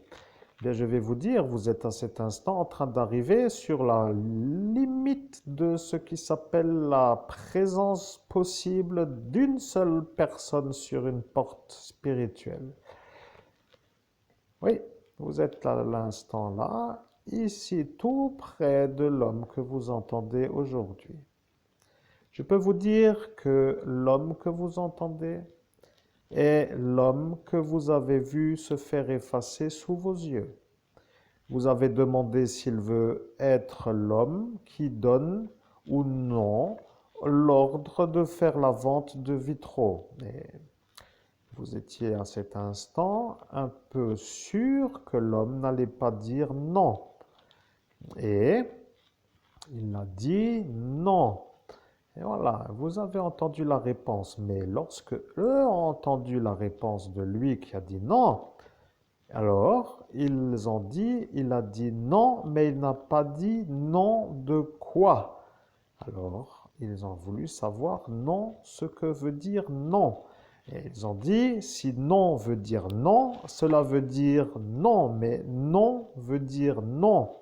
Bien, je vais vous dire, vous êtes à cet instant en train d'arriver sur la limite de ce qui s'appelle la présence possible d'une seule personne sur une porte spirituelle. Oui, vous êtes à l'instant là, ici tout près de l'homme que vous entendez aujourd'hui. Je peux vous dire que l'homme que vous entendez est l'homme que vous avez vu se faire effacer sous vos yeux. Vous avez demandé s'il veut être l'homme qui donne ou non l'ordre de faire la vente de vitraux. Et vous étiez à cet instant un peu sûr que l'homme n'allait pas dire non. Et il a dit non. Et voilà, vous avez entendu la réponse. Mais lorsque eux ont entendu la réponse de lui qui a dit non, alors ils ont dit, il a dit non, mais il n'a pas dit non de quoi. Alors ils ont voulu savoir non, ce que veut dire non. Et ils ont dit, si non veut dire non, cela veut dire non, mais non veut dire non.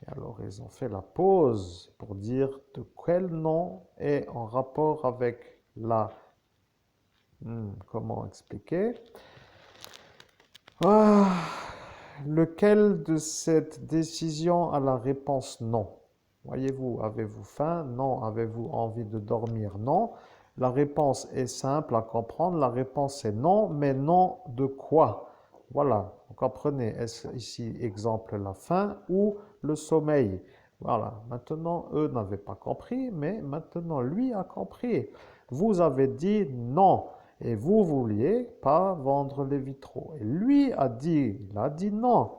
Et alors ils ont fait la pause pour dire de quel nom est en rapport avec la... comment expliquer? Ah, lequel de cette décision a la réponse non? Voyez-vous, avez-vous faim? Non. Avez-vous envie de dormir? Non. La réponse est simple à comprendre. La réponse est non, mais non de quoi? Voilà, vous comprenez. Est-ce ici, exemple, la faim ou le sommeil? Voilà, maintenant, eux n'avaient pas compris, mais maintenant, lui a compris. Vous avez dit non. Et vous vouliez pas vendre les vitraux. Et lui a dit, il a dit non.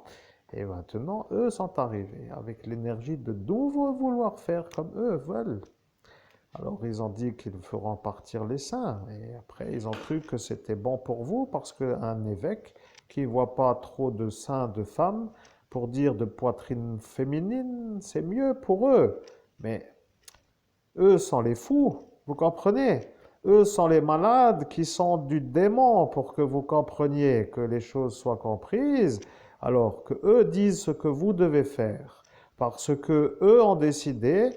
Et maintenant, eux sont arrivés avec l'énergie de nouveau vouloir faire comme eux veulent. Alors ils ont dit qu'ils feront partir les saints. Et après, ils ont cru que c'était bon pour vous parce qu'un évêque qui ne voit pas trop de seins de femmes pour dire de poitrine féminine, c'est mieux pour eux. Mais eux sont les fous, vous comprenez? Eux sont les malades qui sont du démon pour que vous compreniez que les choses soient comprises, alors que eux disent ce que vous devez faire. Parce que eux ont décidé,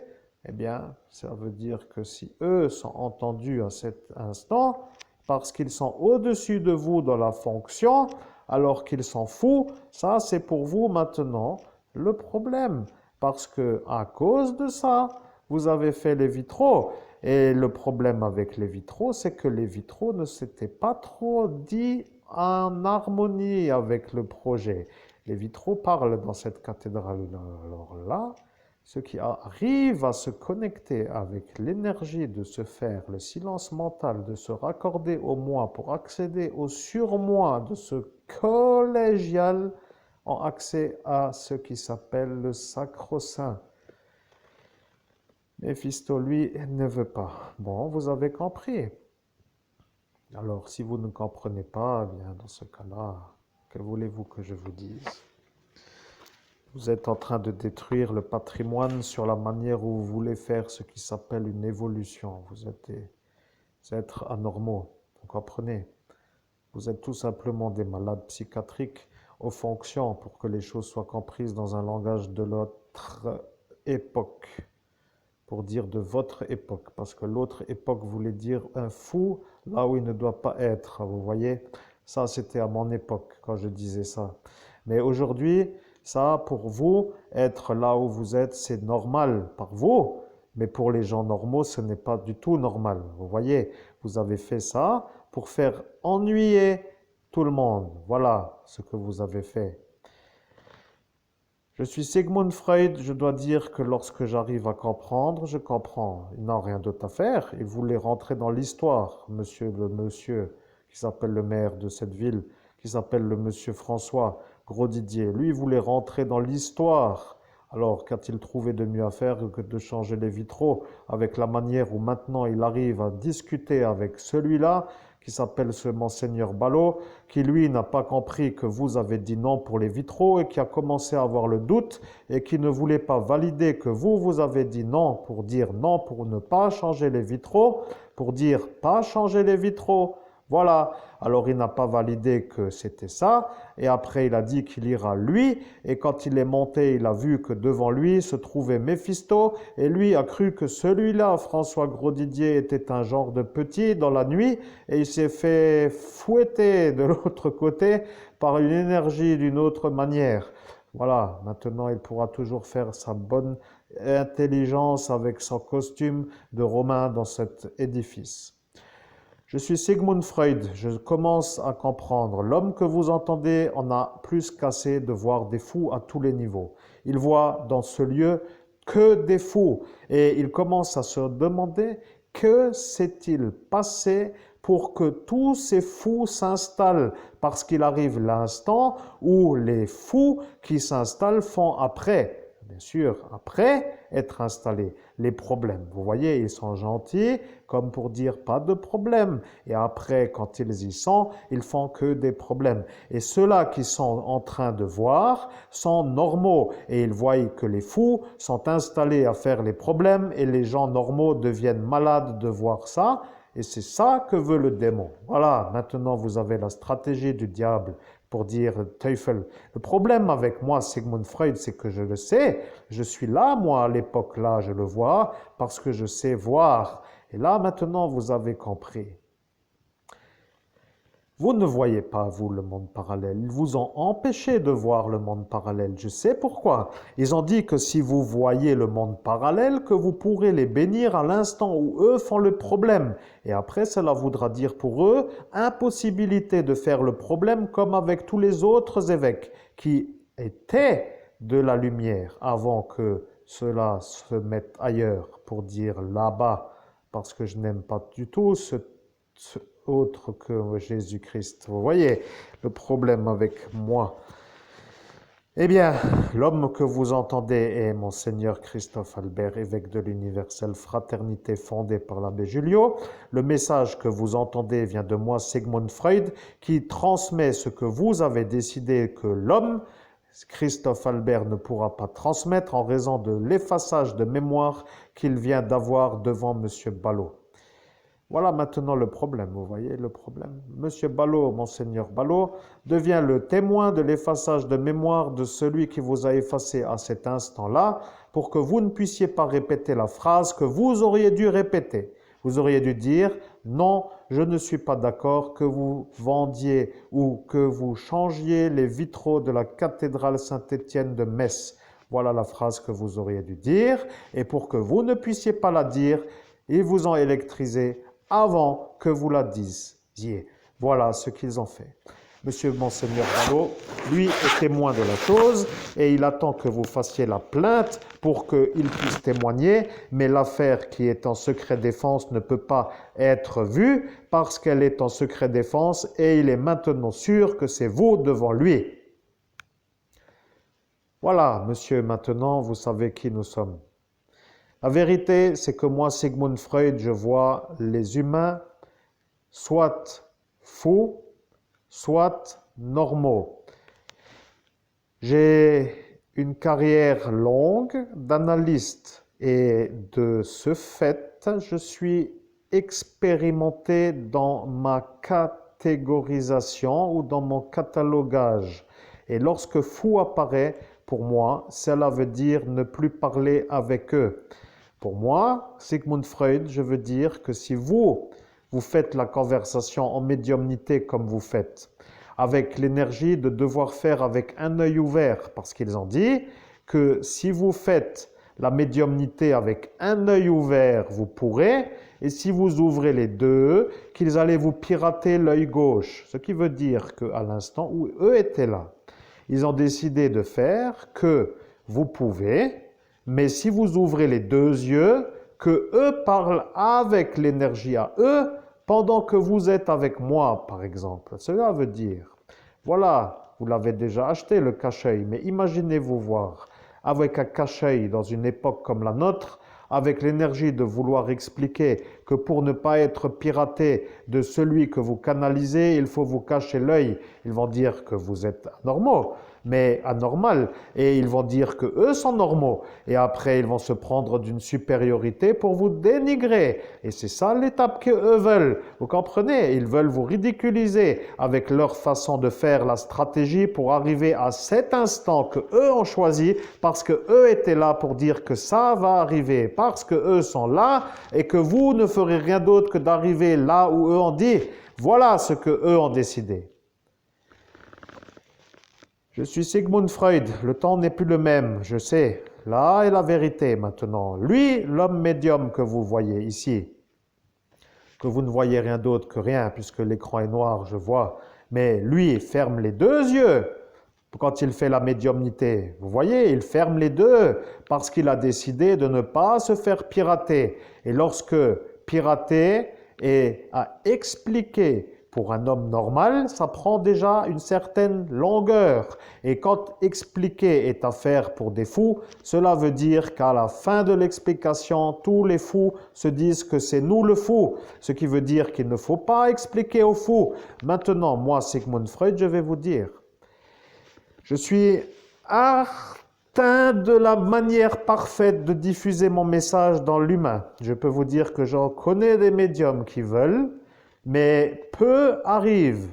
eh bien, ça veut dire que si eux sont entendus à cet instant, parce qu'ils sont au-dessus de vous dans la fonction, alors qu'ils sont fous, ça c'est pour vous maintenant le problème. Parce que à cause de ça, vous avez fait les vitraux. Et le problème avec les vitraux, c'est que les vitraux ne s'étaient pas trop dit en harmonie avec le projet. Les vitraux parlent dans cette cathédrale. Alors là, ceux qui arrivent à se connecter avec l'énergie de se faire le silence mental, de se raccorder au moi pour accéder au surmoi de ce collégial, ont accès à ce qui s'appelle le sacro-saint. Méphisto, lui, ne veut pas. Bon, vous avez compris. Alors, si vous ne comprenez pas, eh bien, dans ce cas-là, que voulez-vous que je vous dise? Vous êtes en train de détruire le patrimoine sur la manière où vous voulez faire ce qui s'appelle une évolution. Vous êtes des êtres anormaux, vous comprenez? Vous êtes tout simplement des malades psychiatriques aux fonctions pour que les choses soient comprises dans un langage de l'autre époque. Pour dire de votre époque, parce que l'autre époque voulait dire un fou là où il ne doit pas être, vous voyez. Ça, c'était à mon époque quand je disais ça. Mais aujourd'hui, ça, pour vous, être là où vous êtes, c'est normal par vous, mais pour les gens normaux, ce n'est pas du tout normal. Vous voyez, vous avez fait ça pour faire ennuyer tout le monde. Voilà ce que vous avez fait. Je suis Sigmund Freud, je dois dire que lorsque j'arrive à comprendre, je comprends. Ils n'ont rien d'autre à faire. Ils voulaient rentrer dans l'histoire. Le monsieur qui s'appelle le maire de cette ville, qui s'appelle le monsieur François Grosdidier, lui, il voulait rentrer dans l'histoire. Alors, qu'a-t-il trouvé de mieux à faire que de changer les vitraux avec la manière où maintenant il arrive à discuter avec celui-là qui s'appelle ce Monseigneur Ballot, qui lui n'a pas compris que vous avez dit non pour les vitraux et qui a commencé à avoir le doute et qui ne voulait pas valider que vous avez dit non pour dire non pour ne pas changer les vitraux, pour dire pas changer les vitraux. Voilà, alors il n'a pas validé que c'était ça, et après il a dit qu'il ira lui, et quand il est monté, il a vu que devant lui se trouvait Méphisto, et lui a cru que celui-là, François Grosdidier, était un genre de petit dans la nuit, et il s'est fait fouetter de l'autre côté par une énergie d'une autre manière. Voilà, maintenant il pourra toujours faire sa bonne intelligence avec son costume de Romain dans cet édifice. Je suis Sigmund Freud, je commence à comprendre. L'homme que vous entendez en a plus qu'assez de voir des fous à tous les niveaux. Il voit dans ce lieu que des fous et il commence à se demander que s'est-il passé pour que tous ces fous s'installent, parce qu'il arrive l'instant où les fous qui s'installent font après. Bien sûr, après être installés, les problèmes. Vous voyez, ils sont gentils, comme pour dire pas de problème. Et après, quand ils y sont, ils font que des problèmes. Et ceux-là qui sont en train de voir sont normaux. Et ils voient que les fous sont installés à faire les problèmes et les gens normaux deviennent malades de voir ça. Et c'est ça que veut le démon. Voilà, maintenant vous avez la stratégie du diable pour dire Teufel. Le problème avec moi, Sigmund Freud, c'est que je le sais. Je suis là, moi, à l'époque là, je le vois, parce que je sais voir. Et là, maintenant, vous avez compris. Vous ne voyez pas, vous, le monde parallèle. Ils vous ont empêché de voir le monde parallèle. Je sais pourquoi. Ils ont dit que si vous voyez le monde parallèle, que vous pourrez les bénir à l'instant où eux font le problème. Et après, cela voudra dire pour eux impossibilité de faire le problème comme avec tous les autres évêques qui étaient de la lumière avant que cela se mette ailleurs pour dire là-bas, parce que je n'aime pas du tout ce autre que Jésus-Christ. Vous voyez le problème avec moi. Eh bien, l'homme que vous entendez est Monseigneur Christophe Albert, évêque de l'Universelle Fraternité fondée par l'abbé Julio. Le message que vous entendez vient de moi, Sigmund Freud, qui transmet ce que vous avez décidé que l'homme, Christophe Albert, ne pourra pas transmettre en raison de l'effaçage de mémoire qu'il vient d'avoir devant M. Ballot. Voilà maintenant le problème, vous voyez le problème. Monsieur Ballot, Monseigneur Ballot, devient le témoin de l'effaçage de mémoire de celui qui vous a effacé à cet instant-là pour que vous ne puissiez pas répéter la phrase que vous auriez dû répéter. Vous auriez dû dire « Non, je ne suis pas d'accord que vous vendiez ou que vous changiez les vitraux de la cathédrale Saint-Étienne de Metz. » Voilà la phrase que vous auriez dû dire. Et pour que vous ne puissiez pas la dire, ils vous ont électrisé avant que vous la disiez. Voilà ce qu'ils ont fait. Monsieur Monseigneur Ballot, lui, est témoin de la chose et il attend que vous fassiez la plainte pour qu'il puisse témoigner, mais l'affaire qui est en secret défense ne peut pas être vue parce qu'elle est en secret défense et il est maintenant sûr que c'est vous devant lui. Voilà, monsieur, maintenant, vous savez qui nous sommes. La vérité, c'est que moi, Sigmund Freud, je vois les humains soit fous, soit normaux. J'ai une carrière longue d'analyste et de ce fait, je suis expérimenté dans ma catégorisation ou dans mon catalogage. Et lorsque fou apparaît, pour moi, cela veut dire ne plus parler avec eux. Pour moi, Sigmund Freud, je veux dire que si vous faites la conversation en médiumnité comme vous faites, avec l'énergie de devoir faire avec un œil ouvert, parce qu'ils ont dit que si vous faites la médiumnité avec un œil ouvert, vous pourrez, et si vous ouvrez les deux, qu'ils allaient vous pirater l'œil gauche. Ce qui veut dire qu'à l'instant où eux étaient là, ils ont décidé de faire que vous pouvez, mais si vous ouvrez les deux yeux, que eux parlent avec l'énergie à eux, pendant que vous êtes avec moi, par exemple. Cela veut dire, voilà, vous l'avez déjà acheté le cache-œil, mais imaginez-vous voir, avec un cache-œil dans une époque comme la nôtre, avec l'énergie de vouloir expliquer que pour ne pas être piraté de celui que vous canalisez, il faut vous cacher l'œil. Ils vont dire que vous êtes normaux, mais anormal, et ils vont dire que eux sont normaux, et après ils vont se prendre d'une supériorité pour vous dénigrer, et c'est ça l'étape qu'eux veulent, vous comprenez? Ils veulent vous ridiculiser avec leur façon de faire la stratégie pour arriver à cet instant que eux ont choisi, parce que eux étaient là pour dire que ça va arriver, parce que eux sont là, et que vous ne ferez rien d'autre que d'arriver là où eux ont dit. Voilà ce que eux ont décidé. Je suis Sigmund Freud, le temps n'est plus le même, je sais. Là est la vérité maintenant. Lui, l'homme médium que vous voyez ici, que vous ne voyez rien d'autre que rien, puisque l'écran est noir, je vois. Mais lui ferme les deux yeux quand il fait la médiumnité. Vous voyez, il ferme les deux parce qu'il a décidé de ne pas se faire pirater. Et lorsque pirater est à expliquer pour un homme normal, ça prend déjà une certaine longueur. Et quand expliquer est à faire pour des fous, cela veut dire qu'à la fin de l'explication, tous les fous se disent que c'est nous le fou. Ce qui veut dire qu'il ne faut pas expliquer aux fous. Maintenant, moi, Sigmund Freud, je vais vous dire, je suis atteint de la manière parfaite de diffuser mon message dans l'humain. Je peux vous dire que j'en connais des médiums qui veulent, mais peu arrivent.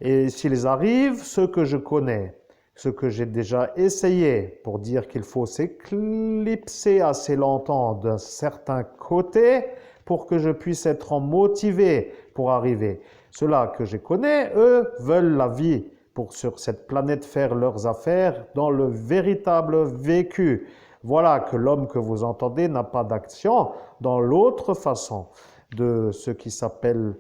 Et s'ils arrivent, ceux que je connais, ceux que j'ai déjà essayé pour dire qu'il faut s'éclipser assez longtemps d'un certain côté pour que je puisse être motivé pour arriver. Ceux-là que je connais, eux, veulent la vie pour sur cette planète faire leurs affaires dans le véritable vécu. Voilà que l'homme que vous entendez n'a pas d'action dans l'autre façon de ce qui s'appelle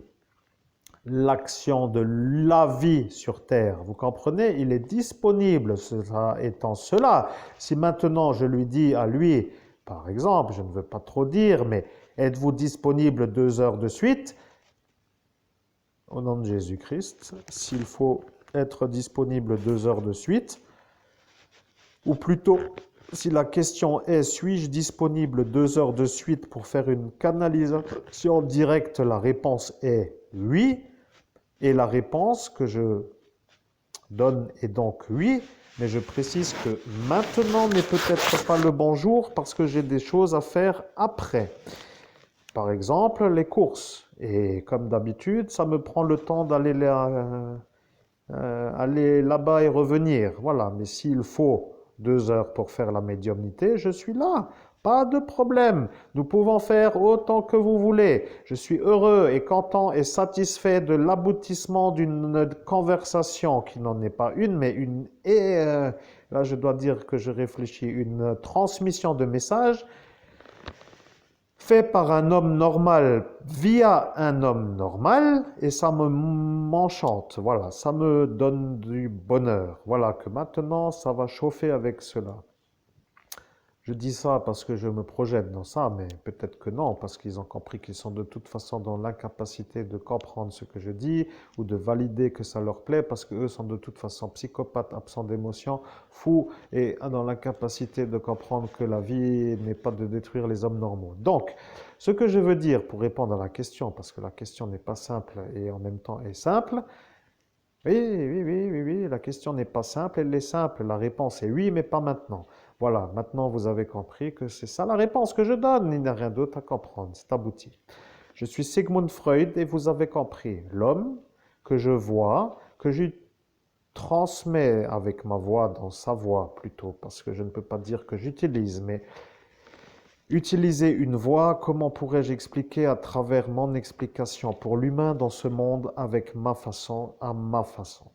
l'action de la vie sur Terre. Vous comprenez? Il est disponible, cela étant cela. Si maintenant je lui dis à lui, par exemple, je ne veux pas trop dire, mais êtes-vous disponible 2 heures de suite? Au nom de Jésus-Christ, s'il faut être disponible 2 heures de suite, ou plutôt, si la question est, suis-je disponible 2 heures de suite pour faire une canalisation directe, la réponse est oui. Et la réponse que je donne est donc oui, mais je précise que maintenant n'est peut-être pas le bon jour parce que j'ai des choses à faire après. Par exemple, les courses. Et comme d'habitude, ça me prend le temps d'aller aller là-bas et revenir. Voilà, mais s'il faut 2 heures pour faire la médiumnité, je suis là. Pas de problème. Nous pouvons faire autant que vous voulez. Je suis heureux et content et satisfait de l'aboutissement d'une conversation qui n'en est pas une, mais une... Et là, je dois dire que je réfléchis. Une transmission de messages fait par un homme normal via un homme normal et ça m'enchante. Voilà, ça me donne du bonheur. Voilà que maintenant, ça va chauffer avec cela. Je dis ça parce que je me projette dans ça, mais peut-être que non, parce qu'ils ont compris qu'ils sont de toute façon dans l'incapacité de comprendre ce que je dis ou de valider que ça leur plaît, parce qu'eux sont de toute façon psychopathes, absents d'émotions, fous et dans l'incapacité de comprendre que la vie n'est pas de détruire les hommes normaux. Donc, ce que je veux dire pour répondre à la question, parce que la question n'est pas simple et en même temps est simple, oui, la question n'est pas simple, elle est simple. La réponse est oui, mais pas maintenant. Voilà, maintenant vous avez compris que c'est ça la réponse que je donne. Il n'y a rien d'autre à comprendre, c'est abouti. Je suis Sigmund Freud et vous avez compris. L'homme que je vois, que je transmets avec ma voix, dans sa voix plutôt, parce que je ne peux pas dire que j'utilise, mais utiliser une voix, comment pourrais-je expliquer à travers mon explication pour l'humain dans ce monde avec ma façon, à ma façon.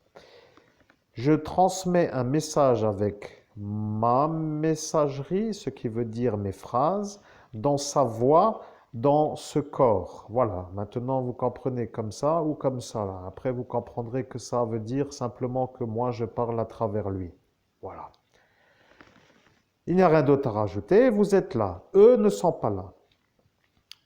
Je transmets un message avec ma messagerie, ce qui veut dire mes phrases, dans sa voix, dans ce corps. Voilà, maintenant vous comprenez comme ça ou comme ça. Là. Après vous comprendrez que ça veut dire simplement que moi je parle à travers lui. Voilà. Il n'y a rien d'autre à rajouter, vous êtes là. Eux ne sont pas là.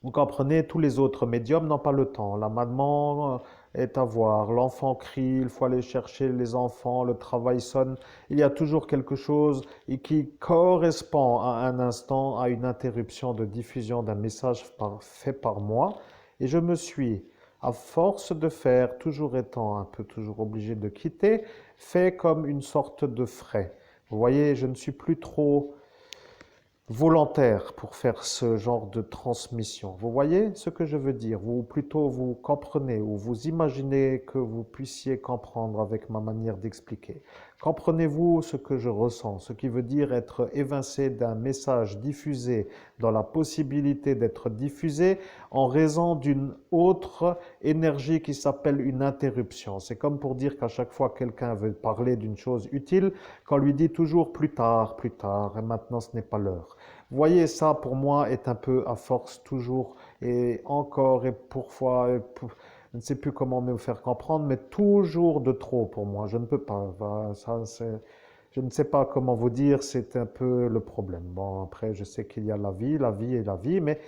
Vous comprenez, tous les autres médiums n'ont pas le temps. La maman est à voir, l'enfant crie, il faut aller chercher les enfants, le travail sonne. Il y a toujours quelque chose qui correspond à un instant, à une interruption de diffusion d'un message fait par moi. Et je me suis, à force de faire, toujours étant un peu toujours obligé de quitter, fait comme une sorte de frais. Vous voyez, je ne suis plus trop volontaire pour faire ce genre de transmission. Vous voyez ce que je veux dire? Ou plutôt vous comprenez ou vous imaginez que vous puissiez comprendre avec ma manière d'expliquer. Comprenez-vous ce que je ressens, ce qui veut dire être évincé d'un message diffusé dans la possibilité d'être diffusé en raison d'une autre énergie qui s'appelle une interruption. C'est comme pour dire qu'à chaque fois que quelqu'un veut parler d'une chose utile, qu'on lui dit toujours plus tard, et maintenant ce n'est pas l'heure. Vous voyez, ça pour moi est un peu à force toujours et encore et parfois, je ne sais plus comment me faire comprendre, mais toujours de trop pour moi. Je ne peux pas. Voilà, ça, je ne sais pas comment vous dire, c'est un peu le problème. Bon, après, je sais qu'il y a la vie et la vie, mais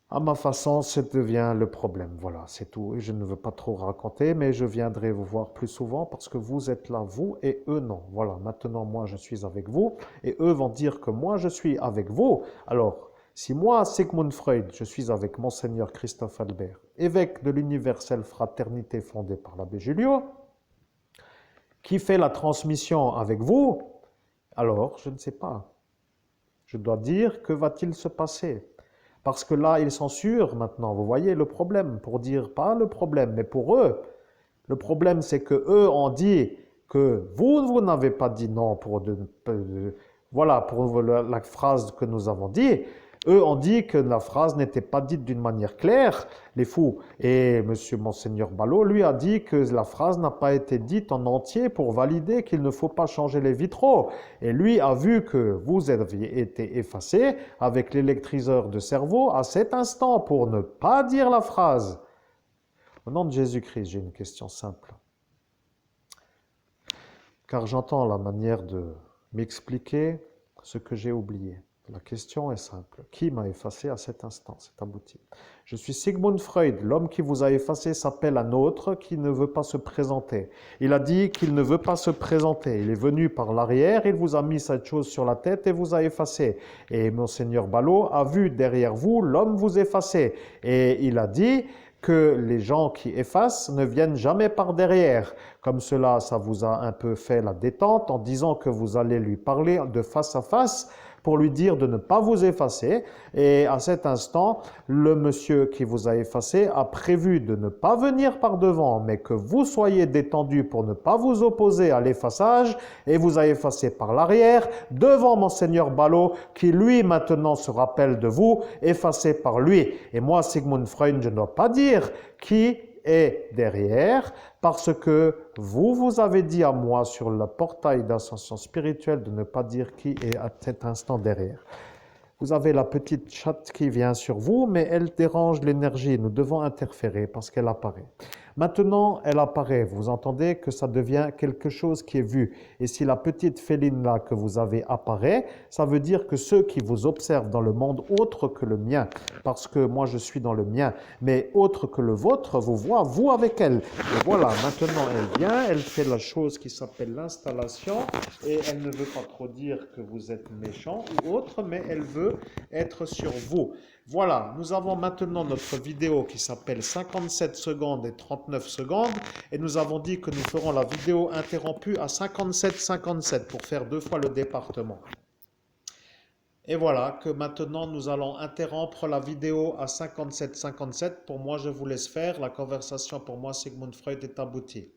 à ma façon, ça devient le problème. Voilà, c'est tout. Et je ne veux pas trop raconter, mais je viendrai vous voir plus souvent parce que vous êtes là, vous, et eux, non. Voilà, maintenant, moi, je suis avec vous, et eux vont dire que moi, je suis avec vous. Alors, si moi, Sigmund Freud, je suis avec Monseigneur Christophe Albert, évêque de l'universelle fraternité fondée par l'abbé Julio, qui fait la transmission avec vous, alors, je ne sais pas. Je dois dire, que va-t-il se passer? Parce que là, ils sont sûrs maintenant, vous voyez le problème, pour dire pas le problème, mais pour eux. Le problème, c'est que eux ont dit que vous n'avez pas dit non voilà, pour la phrase que nous avons dit. Eux ont dit que la phrase n'était pas dite d'une manière claire, les fous. Et monsieur Monseigneur Ballot, lui, a dit que la phrase n'a pas été dite en entier pour valider qu'il ne faut pas changer les vitraux. Et lui a vu que vous aviez été effacé avec l'électriseur de cerveau à cet instant pour ne pas dire la phrase. Au nom de Jésus-Christ, j'ai une question simple. Car j'entends la manière de m'expliquer ce que j'ai oublié. La question est simple. Qui m'a effacé à cet instant? C'est abouti. Je suis Sigmund Freud. L'homme qui vous a effacé s'appelle un autre qui ne veut pas se présenter. Il a dit qu'il ne veut pas se présenter. Il est venu par l'arrière, il vous a mis cette chose sur la tête et vous a effacé. Et Monseigneur Ballot a vu derrière vous l'homme vous effacer. Et il a dit que les gens qui effacent ne viennent jamais par derrière. Comme cela, ça vous a un peu fait la détente en disant que vous allez lui parler de face à face pour lui dire de ne pas vous effacer. Et à cet instant, le monsieur qui vous a effacé a prévu de ne pas venir par devant, mais que vous soyez détendu pour ne pas vous opposer à l'effaçage et vous a effacé par l'arrière devant Monseigneur Ballot qui lui maintenant se rappelle de vous, effacé par lui. Et moi, Sigmund Freud, je ne dois pas dire qui est derrière, parce que vous avez dit à moi sur le portail d'ascension spirituelle de ne pas dire qui est à cet instant derrière. Vous avez la petite chatte qui vient sur vous, mais elle dérange l'énergie. Nous devons interférer parce qu'elle apparaît. Maintenant, elle apparaît. Vous entendez que ça devient quelque chose qui est vu. Et si la petite féline-là que vous avez apparaît, ça veut dire que ceux qui vous observent dans le monde autre que le mien, parce que moi je suis dans le mien, mais autre que le vôtre, vous voient, vous avec elle. Et voilà, maintenant elle vient, elle fait la chose qui s'appelle l'installation, et elle ne veut pas trop dire que vous êtes méchant ou autre, mais elle veut être sur vous. Voilà, nous avons maintenant notre vidéo qui s'appelle 57 secondes et 39 secondes et nous avons dit que nous ferons la vidéo interrompue à 57-57 pour faire 2 fois le département. Et voilà que maintenant nous allons interrompre la vidéo à 57-57. Pour moi, je vous laisse faire. La conversation pour moi, Sigmund Freud, est aboutie.